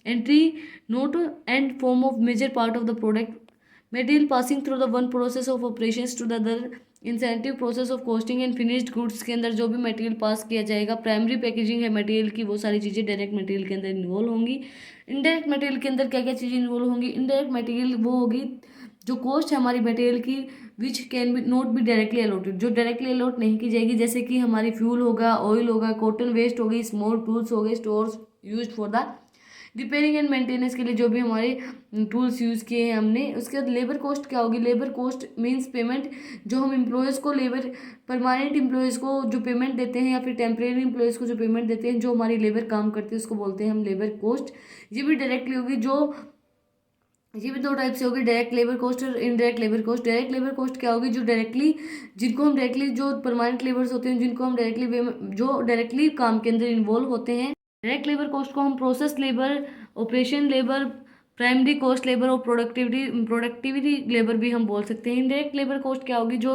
entry note and form of major part of the product material passing through the one process of operations to the other incentive process of costing and finished goods के अंदर जो भी material पास किया जाएगा, primary packaging है material की, वो सारी चीज़ें डायरेक्ट मटेरियल के अंदर इन्वॉल्व होंगी। इनडायरेक्ट मटेरियल के अंदर क्या क्या चीज़ें इन्वॉल्व होंगी? इनडायरेक्ट मटेरियल वो होगी जो कॉस्ट है हमारी मटेरियल की विच can B not be directly allotted, जो डायरेक्टली अलॉट नहीं की जाएगी, जैसे कि हमारी फ्यूल होगा, ऑयल होगा, कॉटन वेस्ट हो गई, स्मॉल टूल्स हो गए, stores use for the repairing and maintenance के लिए जो भी हमारे टूल्स यूज़ किए हैं हमने। उसके बाद लेबर कॉस्ट क्या होगी? लेबर कॉस्ट मींस पेमेंट, जो हम एम्प्लॉयज़ को लेबर परमानेंट एम्प्लॉयज़ को जो पेमेंट देते हैं या फिर टेम्परेरी एम्प्लॉयज़ को जो पेमेंट देते हैं, जो हमारी लेबर काम करती है उसको बोलते हैं हम लेबर कॉस्ट। ये भी डायरेक्टली होगी, ये भी 2 टाइप से होगी, डायरेक्ट लेबर कॉस्ट और indirect labour cost. Direct labour cost क्या होगी? जो डायरेक्टली जिनको हम डायरेक्टली जो परमानेंट लेबर्स होते हैं जिनको हम डायरेक्टली जो डायरेक्टली काम के अंदर इन्वॉल्व होते हैं। डायरेक्ट लेबर कॉस्ट को हम process labour, operation labour, primary cost labour और प्रोडक्टिविटी लेबर भी हम बोल सकते हैं। इनडायरेक्ट लेबर कॉस्ट क्या होगी? जो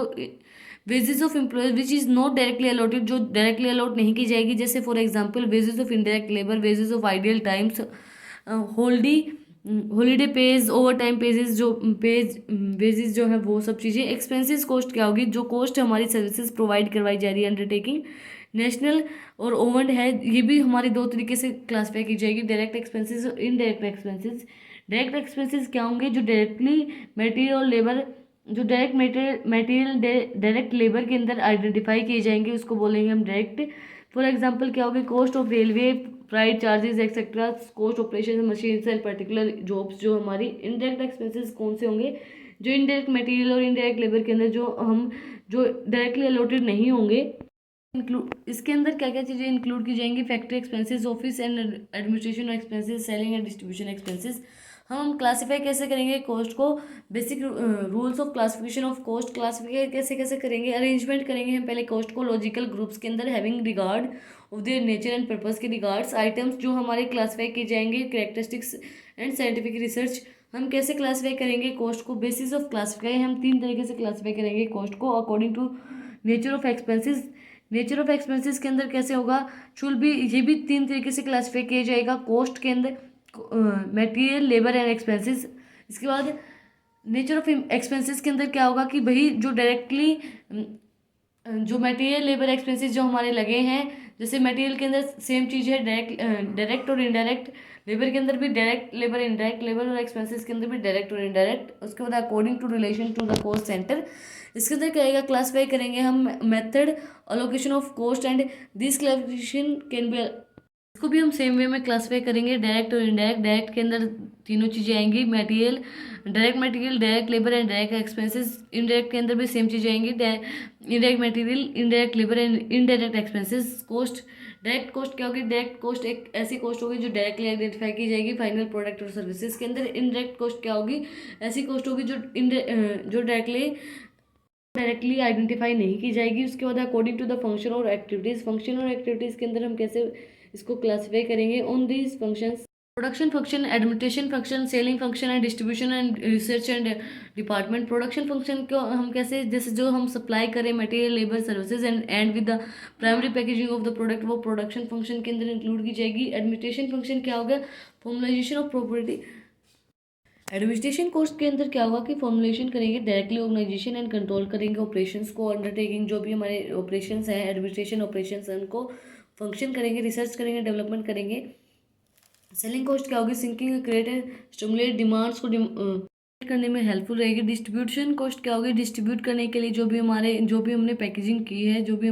wages of employees which is not directly allotted, जो डायरेक्टली अलॉट नहीं की जाएगी, जैसे for example wages of indirect labour, wages of ideal times, holiday page, over time pages, जो वेजेस जो है वो सब चीज़ें। एक्सपेंसेस कॉस्ट क्या होगी? जो कॉस्ट हमारी सर्विसेज प्रोवाइड करवाई जा रही है अंडरटेकिंग नेशनल और ओवर्ड है, ये भी हमारी 2 तरीके से क्लासीफाई की जाएगी, डायरेक्ट एक्सपेंसेस और इनडायरेक्ट एक्सपेंसेस। डायरेक्ट एक्सपेंसेस क्या होंगे? जो डायरेक्टली मटेरियल और लेबर, जो डायरेक्ट मटेरियल डायरेक्ट लेबर के अंदर आइडेंटिफाई किए जाएंगे उसको बोलेंगे हम डायरेक्ट। फॉर एग्जांपल क्या होगी? Cost of railway, freight charges etcetera, cost operation machine and particular jobs. जो हमारी इनडायरेक्ट एक्सपेंसेस कौन से होंगे? जो इनडायरेक्ट मटेरियल और इनडायरेक्ट लेबर के अंदर जो डायरेक्टली अलॉटेड नहीं होंगे, इंक्लूड इसके अंदर क्या क्या चीज़ें इंक्लूड की जाएंगी? Factory expenses, office and administration expenses, selling and distribution expenses. हम क्लासीफाई कैसे करेंगे कॉस्ट को? Basic rules of classification of cost classify कैसे कैसे करेंगे? अरेंजमेंट करेंगे हम पहले कॉस्ट को लॉजिकल ग्रुप्स के अंदर, having regard of their nature and purpose के रिगार्ड्स। आइटम्स जो हमारे क्लासीफाई किए जाएंगे, कैरेक्टरिस्टिक्स एंड साइंटिफिक रिसर्च। हम कैसे क्लासीफाई करेंगे कॉस्ट को? बेसिस ऑफ क्लासीफाई हम तीन तरीके से क्लासीफाई करेंगे कॉस्ट को, according to nature of expenses. Nature of expenses के अंदर कैसे होगा? शुल भी ये भी तीन तरीके से क्लासीफाई किया जाएगा कॉस्ट के अंदर, मटेरियल, लेबर एंड एक्सपेंसेस। इसके बाद नेचर ऑफ एक्सपेंसेस के अंदर क्या होगा कि भाई जो डायरेक्टली जो मटेरियल, लेबर, एक्सपेंसेस जो हमारे लगे हैं, जैसे मटेरियल के अंदर सेम चीज़ है, डायरेक्ट और इनडायरेक्ट। लेबर के अंदर भी डायरेक्ट लेबर, इनडायरेक्ट लेबर, और एक्सपेंसेस के अंदर भी डायरेक्ट और इनडायरेक्ट। उसके बाद according to relation to the cost centre. इसके अंदर क्या आएगा? क्लासीफाई करेंगे हम method allocation of cost and this classification can be, इसको भी हम सेम वे में क्लासीफाई करेंगे, डायरेक्ट और इनडायरेक्ट। डायरेक्ट के अंदर तीनों चीज़ें आएंगी, material, direct material, direct labour and direct expenses. Indirect के अंदर भी सेम चीज़ें आएंगी, indirect material, indirect labour and indirect expenses. Cost, direct cost क्या होगी? डायरेक्ट कॉस्ट एक ऐसी कॉस्ट होगी जो डायरेक्टली आइडेंटिफाई की जाएगी फाइनल प्रोडक्ट और सर्विसेज के अंदर। इनडायरेक्ट कॉस्ट क्या होगी? ऐसी कॉस्ट होगी जो डायरेक्टली आइडेंटिफाई नहीं की जाएगी। उसके बाद अकॉर्डिंग टू द फंक्शन और एक्टिविटीज़। फंक्शन और एक्टिविटीज़ के अंदर हम कैसे इसको क्लासीफाई करेंगे? On these functions, production function, administration function, selling function and distribution and research and department. Production function को हम कैसे, जैसे जो हम सप्लाई करें material, labour, services and with the primary packaging of the product, वो प्रोडक्शन फंक्शन के अंदर इंक्लूड की जाएगी। एडमिनिस्ट्रेशन फंक्शन क्या होगा? Formalisation of property. Administration course के अंदर क्या होगा कि फॉर्मुलेशन करेंगे, डायरेक्टली ऑर्गेनाइजेशन एंड कंट्रोल करेंगे ऑपरेशंस को, अंडरटेकिंग जो भी हमारे ऑपरेशंस हैं, एडमिनिस्ट्रेशन ऑपरेशंस उनको फंक्शन करेंगे, रिसर्च करेंगे, डेवलपमेंट करेंगे। सेलिंग कॉस्ट क्या होगी? Sinking create and stimulate demands को करने में हेल्पफुल रहेगी। डिस्ट्रीब्यूशन कॉस्ट क्या होगी? डिस्ट्रीब्यूट करने के लिए जो भी हमने पैकेजिंग की है, जो भी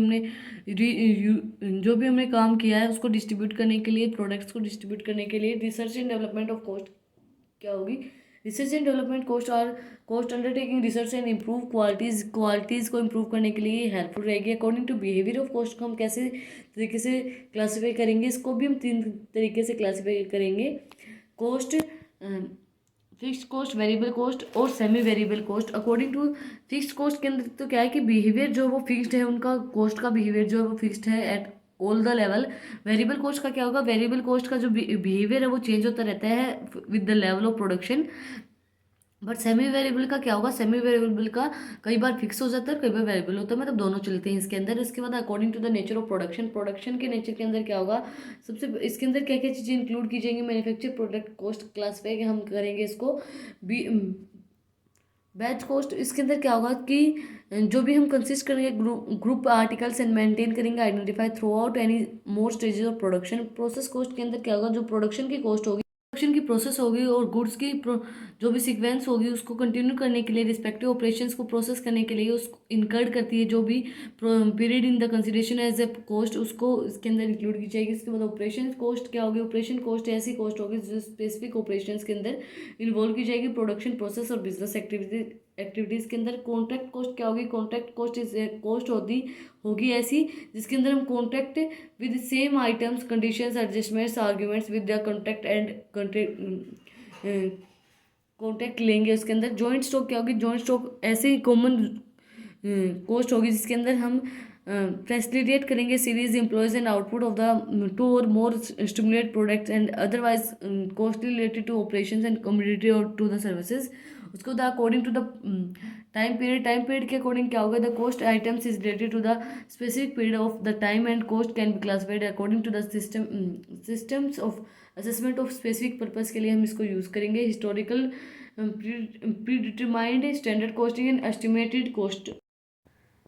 हमने काम किया है उसको डिस्ट्रीब्यूट करने के लिए, प्रोडक्ट्स को डिस्ट्रीब्यूट करने के लिए। Research and development of cost क्या होगी? रिसर्च एंड डेवलपमेंट कॉस्ट और cost undertaking research and improve qualities को इम्प्रूव करने के लिए हेल्पफुल रहेगी। According to behaviour of cost को हम कैसे तरीके से क्लासीफाई करेंगे? इसको भी हम तीन तरीके से क्लासीफाई करेंगे, cost, fixed cost, variable cost और semi variable cost. According to fixed cost के अंदर तो क्या है कि बिहेवियर जो वो फिक्स्ड है, उनका कॉस्ट का बिहेवियर जो है वो फिक्स्ड है at all the level. Variable cost का क्या होगा? वेरिएबल कॉस्ट का जो बिहेवियर है वो चेंज होता रहता है with the level of production. But semi variable का क्या होगा? सेमी वेरिएबल का कई बार फिक्स हो जाता है, कई बार वेरिएबल होता है, मतलब दोनों चलते हैं इसके अंदर। इसके बाद according to the nature of production, production के नेचर के अंदर क्या होगा? सबसे इसके अंदर क्या क्या चीज़ें इंक्लूड की जाएंगी? मैन्युफैक्चर प्रोडक्ट कॉस्ट क्लासीफाई हम करेंगे इसको। बी बैच कॉस्ट, इसके अंदर क्या होगा कि जो भी हम कंसिस्ट करेंगे ग्रुप आर्टिकल्स एंड मेंटेन करेंगे, identify through out any more stages of production. Process cost के अंदर क्या होगा? जो प्रोडक्शन की कॉस्ट होगी, प्रोडक्शन की प्रोसेस होगी, और गुड्स की जो भी सीक्वेंस होगी उसको कंटिन्यू करने के लिए, रिस्पेक्टिव ऑपरेशंस को प्रोसेस करने के लिए उसको इनकर्ड करती है जो भी period in the consideration as a cost, उसको इसके अंदर इंक्लूड की जाएगी। इसके बाद ऑपरेशन कॉस्ट क्या होगी? ऑपरेशन कॉस्ट ऐसी कॉस्ट होगी जो स्पेसिफिक ऑपरेशंस के अंदर इन्वॉल्व की जाएगी, प्रोडक्शन प्रोसेस और बिजनेस एक्टिविटीज़ के अंदर। कॉन्ट्रैक्ट कॉस्ट क्या होगी? कॉन्ट्रैक्ट कॉस्ट इज कॉस्ट होगी ऐसी जिसके अंदर हम contract with same items, conditions, adjustments, arguments with the contract and contract लेंगे। उसके अंदर जॉइंट स्टॉक क्या होगी? जॉइंट स्टॉक ऐसे ही कॉमन कॉस्ट होगी जिसके अंदर हम फैसिलिटेट करेंगे series employees and output of the to और more stimulate products and otherwise cost related to operations and community और टू द सर्विसेज। उसको the according to the time period के अकॉर्डिंग क्या होगा? The cost items is related to the specific period of the time and cost can be classified according to the systems of assessment of specific purpose के लिए हम इसको use करेंगे। Historical pre determined standard costing and estimated cost.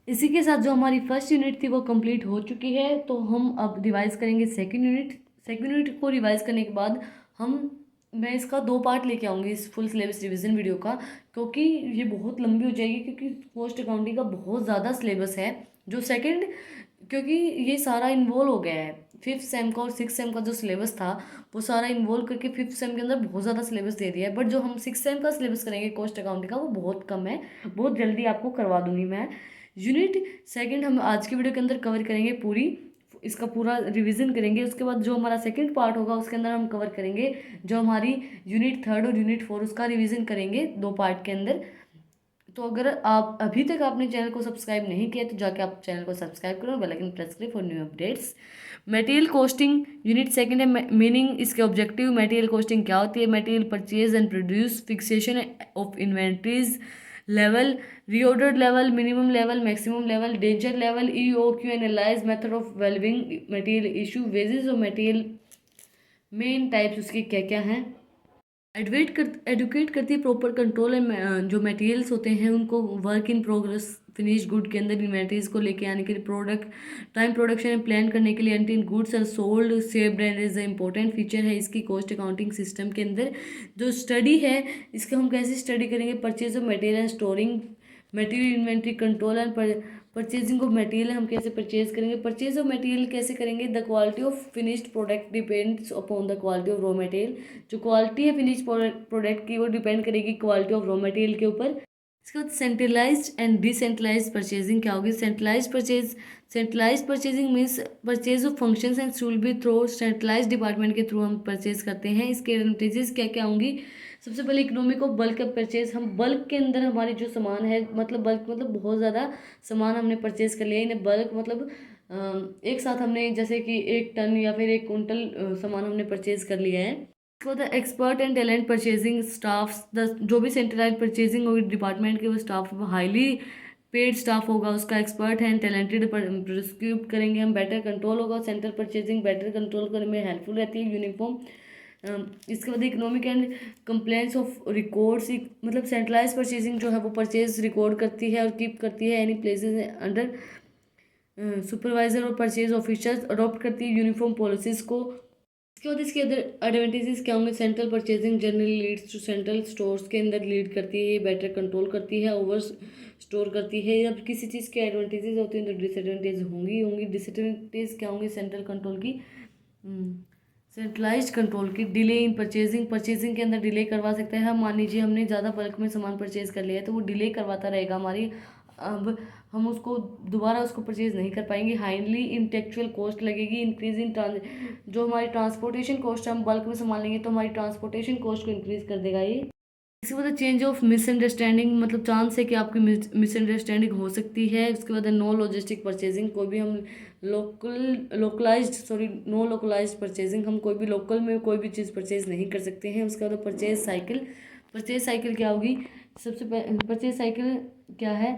इसी के साथ जो हमारी फर्स्ट यूनिट थी वो कंप्लीट हो चुकी है, तो हम अब रिवाइज करेंगे सेकंड यूनिट। सेकंड यूनिट को रिवाइज करने के बाद मैं इसका 2 पार्ट लेके आऊँगी इस फुल सिलेबस रिवीजन वीडियो का, क्योंकि ये बहुत लंबी हो जाएगी, क्योंकि कॉस्ट अकाउंटिंग का बहुत ज़्यादा सिलेबस है। जो सेकंड, क्योंकि ये सारा इन्वॉल्व हो गया है, 5th सेम का और 6th सेम का जो सिलेबस था वो सारा इन्वॉल्व करके 5th सेम के अंदर बहुत ज़्यादा सिलेबस दे दिया है। बट जो हम 6th सेम का सिलेबस करेंगे कॉस्ट अकाउंटिंग का वो बहुत कम है, बहुत जल्दी आपको करवा दूंगी मैं। यूनिट सेकंड हम आज की वीडियो के अंदर कवर करेंगे, पूरी इसका पूरा रिवीजन करेंगे। उसके बाद जो हमारा सेकंड पार्ट होगा उसके अंदर हम कवर करेंगे जो हमारी यूनिट थर्ड और यूनिट फोर, उसका रिवीजन करेंगे 2 पार्ट के अंदर। तो अगर आप अभी तक आपने चैनल को सब्सक्राइब नहीं किया तो जाके आप चैनल को सब्सक्राइब करो, बेल आइकन प्रेस करें for new updates. Material costing unit second है, मीनिंग इसके ऑब्जेक्टिव। मटेरियल कॉस्टिंग क्या होती है? Material purchase and produce, fixation of inventories, level, reordered level, minimum level, maximum level, danger level, EOQ analyse, method of valuing material issue, wages of material, main types उसके क्या क्या हैं। Educate करती है proper control and जो materials होते हैं उनको work in progress finish good के अंदर इन्वेंटरीज को लेके आने के लिए, प्रोडक्ट टाइम प्रोडक्शन प्लान करने के लिए, until goods are sold saved and is important feature है इसकी कॉस्ट अकाउंटिंग सिस्टम के अंदर। जो स्टडी है इसका हम कैसे स्टडी करेंगे? Purchase of material and storing material, inventory control and purchasing of material हम कैसे परचेज करेंगे? परचेज ऑफ मटेरियल कैसे करेंगे? The quality of finished product depends upon the quality of raw material. जो क्वालिटी है फिनिश्ड प्रोडक्ट की वो depend करेगी क्वालिटी ऑफ रॉ मटेरियल के ऊपर। इसके बाद सेंट्रलाइज्ड एंड डिसेंट्रलाइज्ड परचेजिंग क्या होगी? Centralised purchasing means purchase of functions and will be through centralised department के थ्रू हम परचेज करते हैं। इसके एडवांटेजेस क्या क्या होंगी? सबसे पहले इकोनॉमिक ऑफ बल्क परचेज, हम बल्क के अंदर हमारी जो सामान है, मतलब बल्क मतलब बहुत ज़्यादा सामान हमने परचेज कर लिया। इन्हें बल्क मतलब एक साथ हमने जैसे कि 1 टन या फिर 1 कुंटल सामान हमने परचेज कर लिया है। For the expert and talent purchasing staff, the जो भी सेंट्रलाइज परचेजिंग होगी डिपार्टमेंट के वो स्टाफ हाईली पेड स्टाफ होगा, उसका एक्सपर्ट है, टैलेंटेड प्रिस्क्राइब करेंगे हम, बेटर कंट्रोल होगा। सेंट्रल परचेजिंग बेटर कंट्रोल करने में हेल्पफुल रहती है, यूनिफॉर्म। इसके बाद economic and complaints of records, मतलब सेंट्रलाइज परचेजिंग जो है वो परचेज रिकॉर्ड करती है और कीप करती है एनी प्लेसेस अंडर सुपरवाइजर और परचेज ऑफिसर्स, अडॉप्ट करती है यूनिफॉर्म पॉलिसीज़ को। इसके बाद इसके अदर एडवांटेजेस क्या होंगे? Central purchasing generally leads to central stores के अंदर लीड करती है, ये बेटर कंट्रोल करती है, ओवर स्टोर करती है। जब किसी चीज़ के एडवांटेजेस होते हैं तो डिसएडवांटेज होंगी। डिसएडवांटेज क्या होंगे सेंट्रल कंट्रोल की? सेंट्रलाइज्ड कंट्रोल की डिले इन परचेजिंग के अंदर डिले करवा सकते हैं। हम मान लीजिए हमने ज़्यादा बल्क में सामान परचेज कर लिया है तो वो डिले करवाता रहेगा हमारी, अब हम उसको दोबारा उसको परचेज नहीं कर पाएंगे। हाईली इंटेलेक्चुअल कॉस्ट लगेगी, इंक्रीज इन जो हमारी ट्रांसपोर्टेशन कॉस्ट है, हम बल्क में सामान लेंगे तो हमारी ट्रांसपोर्टेशन कॉस्ट को इंक्रीज कर देगा ये। इसके बाद चेंज ऑफ मिसअंडरस्टैंडिंग, मतलब चांस है कि आपकी मिसअंडरस्टैंडिंग हो सकती है। उसके बाद नो लॉजिस्टिक परचेजिंग, कोई भी हम नो लोकलाइज्ड परचेजिंग, हम कोई भी लोकल में कोई भी चीज़ परचेज नहीं कर सकते हैं। उसके बाद परचेज साइकिल क्या होगी? सबसे पहले परचेज साइकिल क्या है?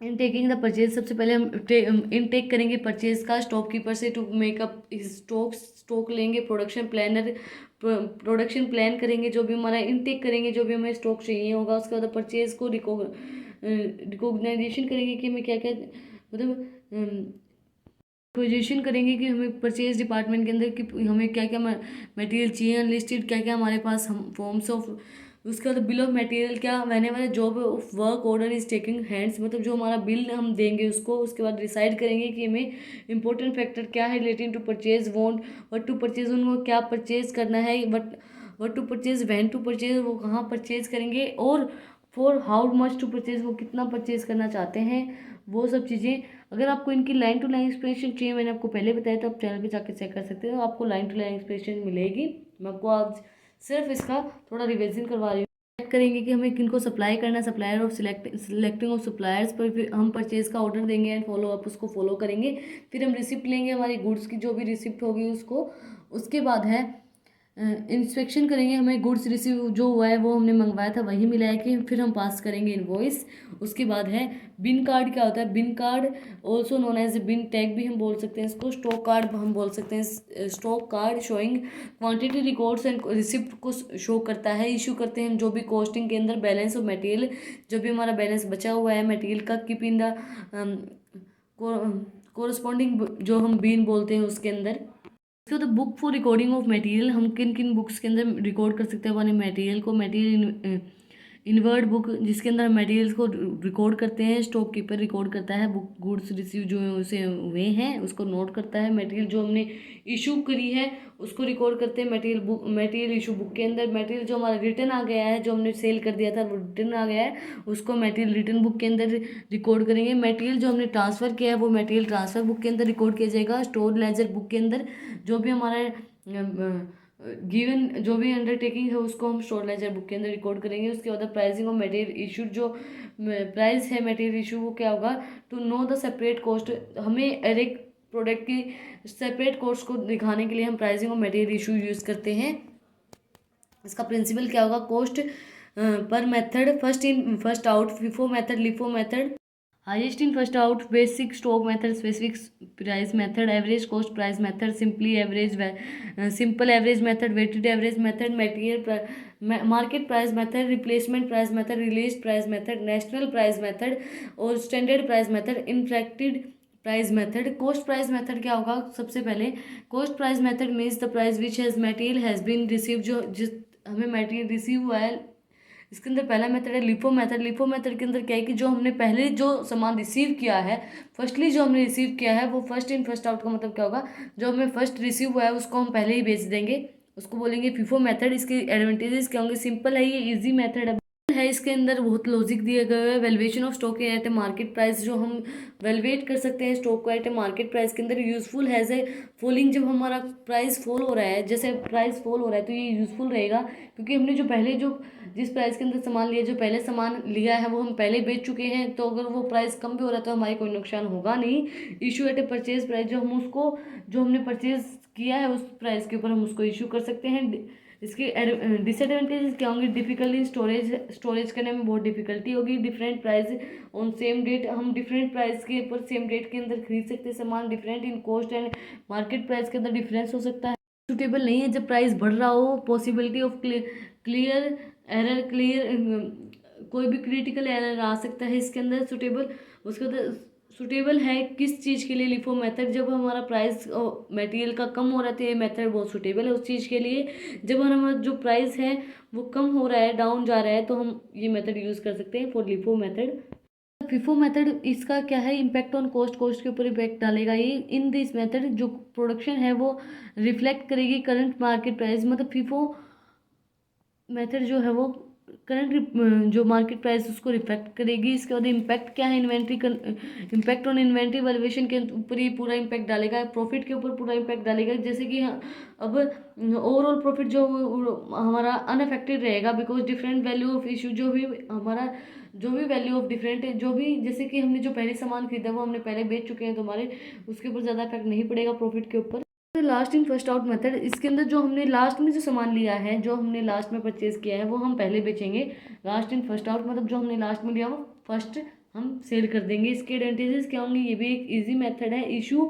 इन टेकिंग द परचेज, सबसे पहले हम इनटेक करेंगे परचेज का स्टॉक कीपर से टू मेकअप स्टॉक लेंगे, प्रोडक्शन प्लान करेंगे, जो भी हमारा इनटेक करेंगे, जो भी हमें स्टॉक चाहिए होगा। उसके बाद परचेज को रिकॉग्नाइजेशन करेंगे कि हमें क्या क्या, मतलब रिक्वेजिशन करेंगे कि हमें परचेज डिपार्टमेंट के अंदर कि हमें क्या क्या मटेरियल चाहिए, अनलिस्टेड क्या क्या हमारे पास हम फॉर्म्स ऑफ। उसके बाद बिल ऑफ मटेरियल क्या? मैंने वाला job of work order is taking hands, मतलब जो हमारा बिल हम देंगे उसको। उसके बाद डिसाइड करेंगे कि हमें इंपॉर्टेंट फैक्टर क्या है relating to purchase, want what to purchase, उनको क्या परचेज करना है, what to purchase, when to purchase, वो कहाँ परचेज करेंगे, और for how much to purchase, वो कितना परचेज करना चाहते हैं, वो सब चीज़ें। अगर आपको इनकी लाइन टू लाइन एक्सप्लेनेशन चाहिए, मैंने आपको पहले बताया तो आप चैनल पे जाकर चेक कर सकते हो, आपको लाइन टू लाइन एक्सप्लेनेशन मिलेगी। मैं आपको आज सिर्फ इसका थोड़ा रिविजन करवा रही हूँ। चेक करेंगे कि हमें किनको सप्लाई करना है, supplier of selecting of suppliers पर फिर हम परचेज का ऑर्डर देंगे एंड फॉलो अप उसको फॉलो करेंगे। फिर हम रिसिप्ट लेंगे हमारी गुड्स की, जो भी रिसिप्ट होगी उसको। उसके बाद है इंस्पेक्शन करेंगे, हमें गुड्स रिसीव जो हुआ है वो हमने मंगवाया था वही मिला है कि, फिर हम पास करेंगे इनवॉइस। उसके बाद है बिन कार्ड क्या होता है? बिन कार्ड ऑल्सो नोन एज बिन टैग भी हम बोल सकते हैं इसको, स्टॉक कार्ड हम बोल सकते हैं। Stock card showing quantity records and receipt को शो करता है। इशू करते हैं जो भी कॉस्टिंग के अंदर बैलेंस ऑफ मटेरियल, जो भी हमारा बैलेंस बचा हुआ है मटेरियल का, कीप इन द कोरस्पॉन्डिंग जो हम बिन बोलते हैं उसके अंदर। तो the book for recording of material, हम किन किन बुक्स के अंदर रिकॉर्ड कर सकते हैं अपने मटेरियल को। मटेरियल इनवर्ड बुक जिसके अंदर मटेरियल्स को रिकॉर्ड करते हैं, स्टॉक कीपर रिकॉर्ड करता है बुक गुड्स रिसीव जो उसे हुए हैं उसको नोट करता है, मटेरियल जो हमने इशू करी है उसको रिकॉर्ड करते हैं मटेरियल इशू बुक के अंदर, मटेरियल जो हमारा रिटर्न आ गया है जो हमने सेल कर दिया था वो रिटर्न आ गया है उसको मटेरियल रिटर्न बुक के अंदर रिकॉर्ड करेंगे, मटेरियल जो हमने ट्रांसफ़र किया है वो मटेरियल ट्रांसफ़र बुक के अंदर रिकॉर्ड किया जाएगा, स्टोर लेजर बुक के अंदर जो भी हमारा गिवन जो भी अंडरटेकिंग है उसको हम स्टोर लेजर बुक के अंदर रिकॉर्ड करेंगे। उसके बाद प्राइसिंग ऑफ मटेरियल इशू जो प्राइस है मटेरियल इशू वो क्या होगा, to know the separate cost, हमें हर एक प्रोडक्ट की सेपरेट कॉस्ट को दिखाने के लिए हम pricing of material issue use करते हैं। इसका प्रिंसिपल क्या होगा, कॉस्ट पर method, first in first out, FIFO method, LIFO method, highest in first out, basic stock method, specific price method, average cost price method, simply average simple average method, weighted average method, material market price method, replacement price method, release price method, national price method और standard price method, inflected price method. Cost price method क्या होगा, सबसे पहले cost price method means the price which has material has been receive, जो जिस हमें material receive हुआ है। इसके अंदर पहला मेथड है लिफो मेथड। लिफो मेथड के अंदर क्या है कि जो हमने पहले जो सामान रिसीव किया है, फर्स्टली जो हमने रिसीव किया है वो फर्स्ट इन फर्स्ट आउट का मतलब क्या होगा, जो हमें फर्स्ट रिसीव हुआ है उसको हम पहले ही बेच देंगे, उसको बोलेंगे FIFO मेथड। इसके एडवांटेजेस क्या होंगे, सिंपल है, ये इजी मेथड है, इसके अंदर बहुत लॉजिक दिया गया है। Valuation of stock at A market price, जो हम वैल्यूएट कर सकते हैं स्टॉक को एट ए मार्केट प्राइस के अंदर। यूजफुल हैज़ ए फॉलिंग, जब हमारा प्राइस फॉल हो रहा है, जैसे प्राइस फॉल हो रहा है तो ये यूजफुल रहेगा क्योंकि हमने जो पहले जो जिस प्राइस के अंदर सामान लिया, जो पहले सामान लिया है वो हम पहले बेच चुके हैं, तो अगर वो प्राइस कम भी हो रहा है तो हमारे कोई नुकसान होगा नहीं। Issue at A purchase price, जो हम उसको जो हमने परचेज किया है उस प्राइस के ऊपर हम उसको इशू कर सकते हैं। इसके डिसएडवांटेजेस क्या होंगे, डिफिकल्टी स्टोरेज करने में बहुत डिफिकल्टी होगी। Different price on same date, हम डिफरेंट प्राइस के ऊपर सेम डेट के अंदर खरीद सकते हैं सामान। Different in cost and market price के अंदर डिफरेंस हो सकता है। सुटेबल नहीं है जब प्राइस बढ़ रहा हो। पॉसिबिलिटी ऑफ क्लियर एरर, कोई भी क्रिटिकल एरर आ सकता है इसके अंदर। उसके अंदर सुटेबल है किस चीज़ के लिए, लिफो मेथड, जब हमारा प्राइस मटेरियल का कम हो रहा है तो ये मेथड बहुत सुटेबल है उस चीज़ के लिए। जब हमारा जो प्राइस है वो कम हो रहा है, डाउन जा रहा है, तो हम ये मेथड यूज़ कर सकते हैं for LIFO method. FIFO method इसका क्या है, इम्पैक्ट ऑन कॉस्ट के ऊपर इम्पैक्ट डालेगा ये। इन दिस मेथड जो प्रोडक्शन है वो रिफ्लेक्ट करेगी करंट मार्केट प्राइस, मतलब FIFO मेथड जो है वो करंट जो मार्केट प्राइस उसको रिफ्लेक्ट करेगी। इसके बाद इम्पैक्ट क्या है, इम्पैक्ट ऑन इन्वेंट्री वैल्यूएशन के ऊपर ये पूरा इम्पैक्ट डालेगा, प्रॉफिट के ऊपर पूरा इम्पैक्ट डालेगा। जैसे कि अब ओवरऑल प्रॉफिट जो हमारा अनअफेक्टेड रहेगा, because different value of issue, जो भी वैल्यू ऑफ डिफरेंट है, जो भी जैसे कि हमने जो पहले सामान खरीदा वो हमने पहले बेच चुके हैं तो हमारे उसके ऊपर ज़्यादा इफेक्ट नहीं पड़ेगा प्रॉफिट के ऊपर। Last in first out method, इसके अंदर जो हमने लास्ट में जो सामान लिया है, जो हमने लास्ट में परचेज किया है वो हम पहले बेचेंगे। लास्ट इन फर्स्ट आउट मतलब जो हमने लास्ट में लिया वो फर्स्ट हम सेल कर देंगे। इसके एडवांटेजेस क्या होंगे, ये भी एक इजी मेथड है। Issue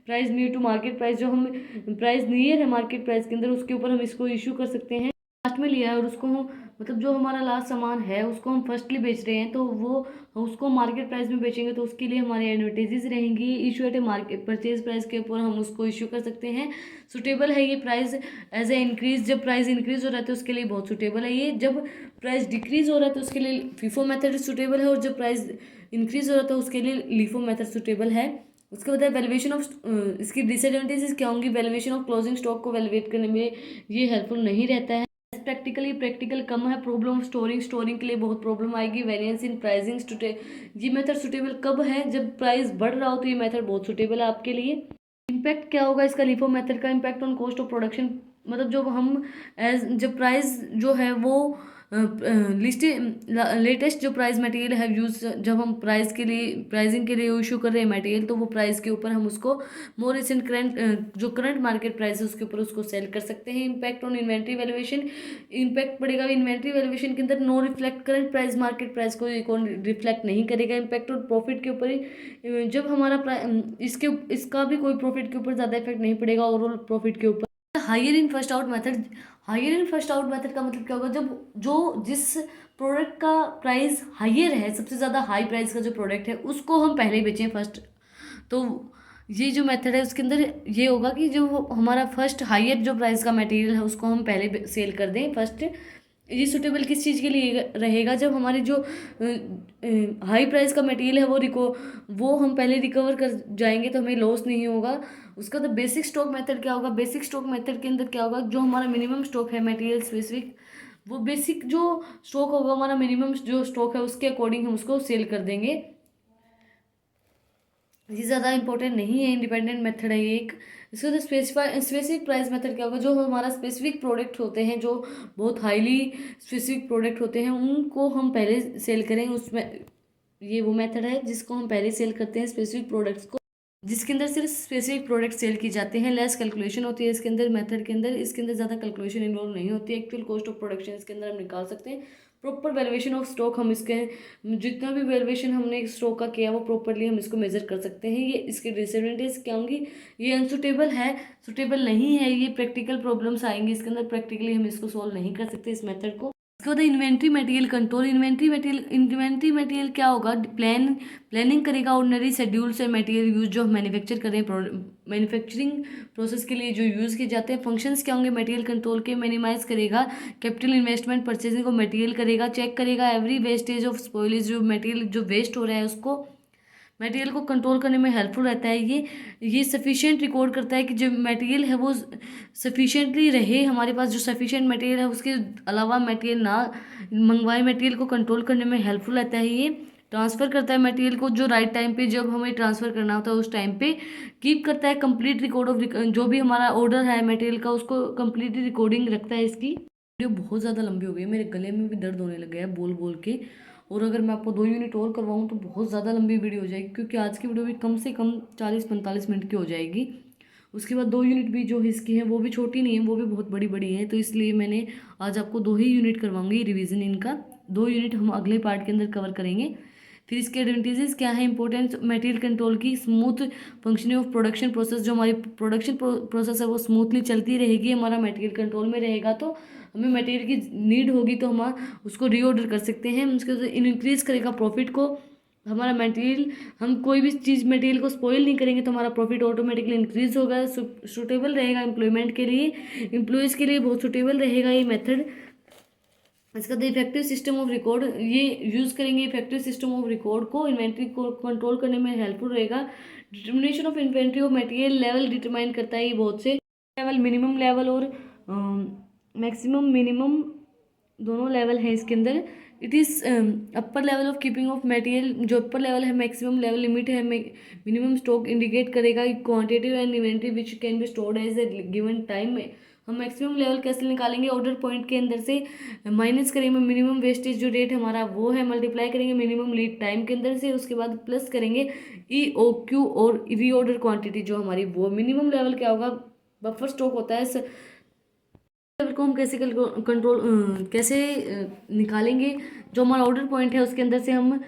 price near to market price, जो हम प्राइस नियर है मार्केट प्राइस के अंदर उसके ऊपर हम इसको इशू कर सकते हैं। लास्ट में लिया है और उसको हम मतलब जो हमारा लास्ट सामान है उसको हम फर्स्टली बेच रहे हैं तो वो उसको मार्केट प्राइस में बेचेंगे तो उसके लिए हमारे एडवांटेजेस रहेंगी। Issue at A market purchase price के ऊपर हम उसको इशू कर सकते हैं। सुटेबल है ये प्राइस एज ए इंक्रीज, जब प्राइस इंक्रीज हो रहा है तो उसके लिए बहुत सुटेबल है ये। जब प्राइस डिक्रीज हो रहा है तो उसके लिए FIFO मेथड सुटेबल है, और जब प्राइस इंक्रीज हो रहा है तो उसके लिए LIFO मेथड सुटेबल है। उसके बाद वैल्यूएशन ऑफ इसकी डिसएडवांटेजेस क्या होंगी, वैल्यूएशन ऑफ क्लोजिंग स्टॉक को वैल्यूएट करने में ये हेल्पफुल नहीं रहता है। प्रैक्टिकल कम है। प्रॉब्लम ऑफ स्टोरिंग के लिए बहुत प्रॉब्लम आएगी। वेरिएंस इन प्राइसिंग ये मेथड सुटेबल कब है, जब प्राइस बढ़ रहा हो तो ये मेथड बहुत सुटेबल है आपके लिए। इम्पैक्ट क्या होगा इसका, लिफो मेथड का impact on cost of production, मतलब जब हम जब प्राइस जो है वो लेटेस्ट जो प्राइस मटेरियल है यूज, जब हम प्राइसिंग के लिए इशू कर रहे हैं मटेरियल, तो वो प्राइस के ऊपर हम उसको मोर रिसेंट जो करंट मार्केट प्राइस है उसके ऊपर उसको सेल कर सकते हैं। Impact on inventory valuation, impact पड़ेगा इन्वेंट्री वैल्यूएशन के अंदर। No reflect current price market price को रिफ्लेक्ट नहीं करेगा। इम्पैक्ट ऑन प्रॉफिट के ऊपर, जब हमारा इसका भी कोई प्रॉफिट के ऊपर ज़्यादा इफेक्ट नहीं पड़ेगा ओवरऑल प्रॉफिट के ऊपर। Higher in first out method, का मतलब क्या होगा, जब जिस प्रोडक्ट का प्राइस हायर है, सबसे ज़्यादा हाई प्राइस का जो प्रोडक्ट है उसको हम पहले बेचें फर्स्ट, तो ये जो मेथड है उसके अंदर ये होगा कि जो हमारा फर्स्ट हायर जो प्राइस का मटेरियल है उसको हम पहले सेल कर दें फर्स्ट। ये सुटेबल किस चीज़ के लिए रहेगा, जब हमारी जो हाई प्राइस का मटेरियल है वो हम पहले रिकवर कर जाएंगे तो हमें लॉस नहीं होगा। उसका तो बेसिक स्टॉक मेथड क्या होगा, बेसिक स्टॉक मेथड के अंदर क्या होगा, जो हमारा मिनिमम स्टॉक है मटेरियल स्पेसिफिक, वो बेसिक जो स्टॉक होगा हमारा मिनिमम जो स्टॉक है उसके अकॉर्डिंग हम उसको सेल कर देंगे। ये ज़्यादा इंपॉर्टेंट नहीं है, इंडिपेंडेंट मेथड है ये एक। इसके बाद स्पेसिफिक प्राइस मेथड क्या होगा, जो हमारा स्पेसिफिक प्रोडक्ट होते हैं, जो बहुत हाईली स्पेसिफिक प्रोडक्ट होते हैं उनको हम पहले सेल करेंगे उसमें। ये वो मेथड है जिसको हम पहले सेल करते हैं स्पेसिफिक प्रोडक्ट्स को, जिसके अंदर सिर्फ स्पेसिफिक प्रोडक्ट सेल की जाते हैं। लेस कैलकुलेशन होती है इसके अंदर, मेथड के अंदर इसके अंदर ज़्यादा कैलकुलेशन इन्वॉल्व नहीं होती है। एक्चुअल कॉस्ट ऑफ प्रोडक्शन इसके अंदर हम निकाल सकते हैं। प्रॉपर वैल्यूएशन ऑफ स्टॉक, हम इसके जितना भी वैल्यूएशन हमने स्टॉक का किया वो प्रॉपरली हम इसको मेजर कर सकते हैं। ये इसके डिसएडवांटेज क्या होंगी, ये अनसुटेबल है, सुटेबल नहीं है, ये प्रैक्टिकल प्रॉब्लम्स आएंगी इसके अंदर, प्रैक्टिकली हम इसको सॉल्व नहीं कर सकते इस मेथड को। इसके बाद inventory material control. Inventory material क्या होगा, प्लानिंग करेगा ऑर्डिनरी शेड्यूल से मटेरियल यूज जो हम मैन्युफैक्चर करें, मैन्युफैक्चरिंग प्रोसेस के लिए जो यूज़ किए जाते हैं। फंक्शंस क्या होंगे मटेरियल कंट्रोल के, मिनिमाइज करेगा कैपिटल इन्वेस्टमेंट, परचेजिंग को मटेरियल करेगा, चेक करेगा एवरी वेस्टेज ऑफ स्पॉइलेज, जो मटेरियल जो वेस्ट हो रहा है उसको मटेरियल को कंट्रोल करने में हेल्पफुल रहता है। ये सफिशिएंट रिकॉर्ड करता है कि जो मटेरियल है वो सफिशिएंटली रहे हमारे पास, जो सफिशिएंट मटेरियल है उसके अलावा मटेरियल ना मंगवाए, मटेरियल को कंट्रोल करने में हेल्पफुल रहता है। ये ट्रांसफ़र करता है मटेरियल को, जो राइट टाइम पे जब हमें ट्रांसफ़र करना होता है उस टाइम पे कीप करता है कंप्लीट रिकॉर्ड ऑफ, जो भी हमारा ऑर्डर है मटेरियल का उसको कंप्लीटली रिकॉर्डिंग रखता है इसकी। वीडियो बहुत ज़्यादा लंबी हो गई है, मेरे गले में भी दर्द होने लग गया है बोल बोल के, और अगर मैं आपको 2 यूनिट और करवाऊँ तो बहुत ज़्यादा लंबी वीडियो हो जाएगी, क्योंकि आज की वीडियो भी कम से कम 40-45 मिनट की हो जाएगी। उसके बाद 2 यूनिट भी जो इसकी हैं वो भी छोटी नहीं है, वो भी बहुत बड़ी बड़ी है, तो इसलिए मैंने आज आपको 2 ही यूनिट करवाऊंगी रिवीजन इनका। 2 यूनिट हम अगले पार्ट के अंदर कवर करेंगे। फिर इसके एडवांटेजेस क्या है, इंपॉर्टेंस मटेरियल कंट्रोल की, smooth functioning of production process, जो हमारी प्रोडक्शन प्रोसेस है वो स्मूथली चलती रहेगी, हमारा मटेरियल कंट्रोल में रहेगा, तो हमें मटेरियल की नीड होगी तो हम उसको रीऑर्डर कर सकते हैं। उसके बाद इंक्रीज़ करेगा प्रॉफिट को, हमारा मटेरियल, हम कोई भी चीज़ मटेरियल को स्पॉइल नहीं करेंगे तो हमारा प्रॉफिट ऑटोमेटिकली इंक्रीज होगा। सूटेबल रहेगा एम्प्लॉयमेंट के लिए, एम्प्लॉयज़ के लिए बहुत सूटेबल रहेगा ये मेथड। इसका the effective system of record, ये यूज़ करेंगे इफेक्टिव सिस्टम ऑफ रिकॉर्ड को, इन्वेंट्री को कंट्रोल करने में हेल्पफुल रहेगा। Determination of inventory of material level determine करता है ये बहुत से लेवल, मिनिमम लेवल और मैक्सिमम मिनिमम दोनों लेवल हैं इसके अंदर। It is upper level of keeping of material, जो अपर लेवल है मैक्सिमम लेवल लिमिट है, मिनिमम स्टॉक इंडिकेट करेगा quantity and inventory which can be stored as a given time में। हम मैक्सिमम लेवल कैसे निकालेंगे, ऑर्डर पॉइंट के अंदर से माइनस करेंगे मिनिमम वेस्टेज जो रेट हमारा वो है, मल्टीप्लाई करेंगे मिनिमम लीड टाइम के अंदर से, उसके बाद प्लस करेंगे EOQ और रीऑर्डर क्वांटिटी जो हमारी वो मिनिमम लेवल क्या होगा, बफर स्टॉक होता है। लेवल को हम कैसे कंट्रोल कैसे निकालेंगे, जो हमारा ऑर्डर पॉइंट है उसके अंदर से हम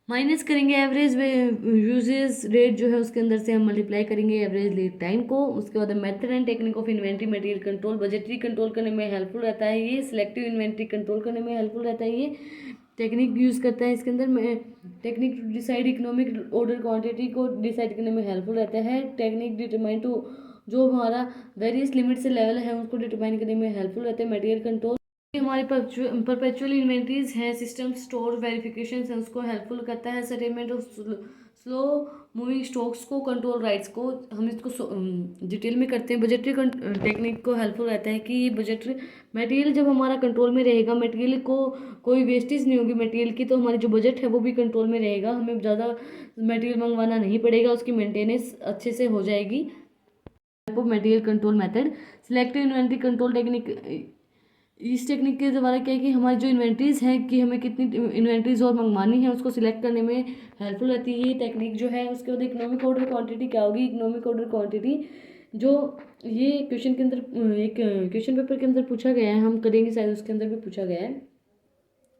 माइनस करेंगे एवरेज यूजेस रेट जो है उसके अंदर से हम मल्टीप्लाई करेंगे एवरेज लीड टाइम को। उसके बाद method and technique of inventory material control, budgetary control करने में हेल्पफुल रहता है ये, सिलेक्टिव इन्वेंट्री कंट्रोल करने में हेल्पफुल रहता है ये। टेक्निक यूज़ करता है इसके अंदर, technique to decide economic order quantity को डिसाइड करने में हेल्पफुल रहता है। टेक्निक डिटरमाइन टू, जो हमारा वेरियस लिमिट से लेवल है उसको डिटरमाइन करने में हेल्पफुल रहते हैं। मटेरियल कंट्रोल हमारे परपेचुअल इन्वेंट्रीज हैं, सिस्टम स्टोर वेरिफिकेशन है उसको हेल्पफुल करता है। Settlement of slow moving stocks को, कंट्रोल राइट्स को हम इसको डिटेल में करते हैं। बजटरी टेक्निक को हेल्पफुल रहता है कि ये बजटरी मटेरियल जब हमारा कंट्रोल में रहेगा, मटेरियल को कोई वेस्टेज नहीं होगी मटेरियल की, तो हमारी जो बजट है वो भी कंट्रोल में रहेगा, हमें ज़्यादा मटेरियल मंगवाना नहीं पड़ेगा, उसकी मेंटेनेंस अच्छे से हो जाएगी। Material control method, selective inventory control technique, इस टेक्निक के द्वारा क्या है कि हमारी जो इन्वेंट्रीज है कि हमें कितनी इन्वेंट्रीज और मंगवानी है उसको सिलेक्ट करने में हेल्पफुल रहती है ये टेक्निक जो है। उसके बाद इकोनॉमिक ऑर्डर क्वांटिटी क्या होगी, इकोनॉमिक ऑर्डर क्वांटिटी जो ये क्वेश्चन के अंदर एक क्वेश्चन पेपर के अंदर पूछा गया है, हम करेंगे शायद उसके अंदर भी पूछा गया है।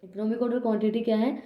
इकोनॉमिक ऑर्डर क्वांटिटी क्या है,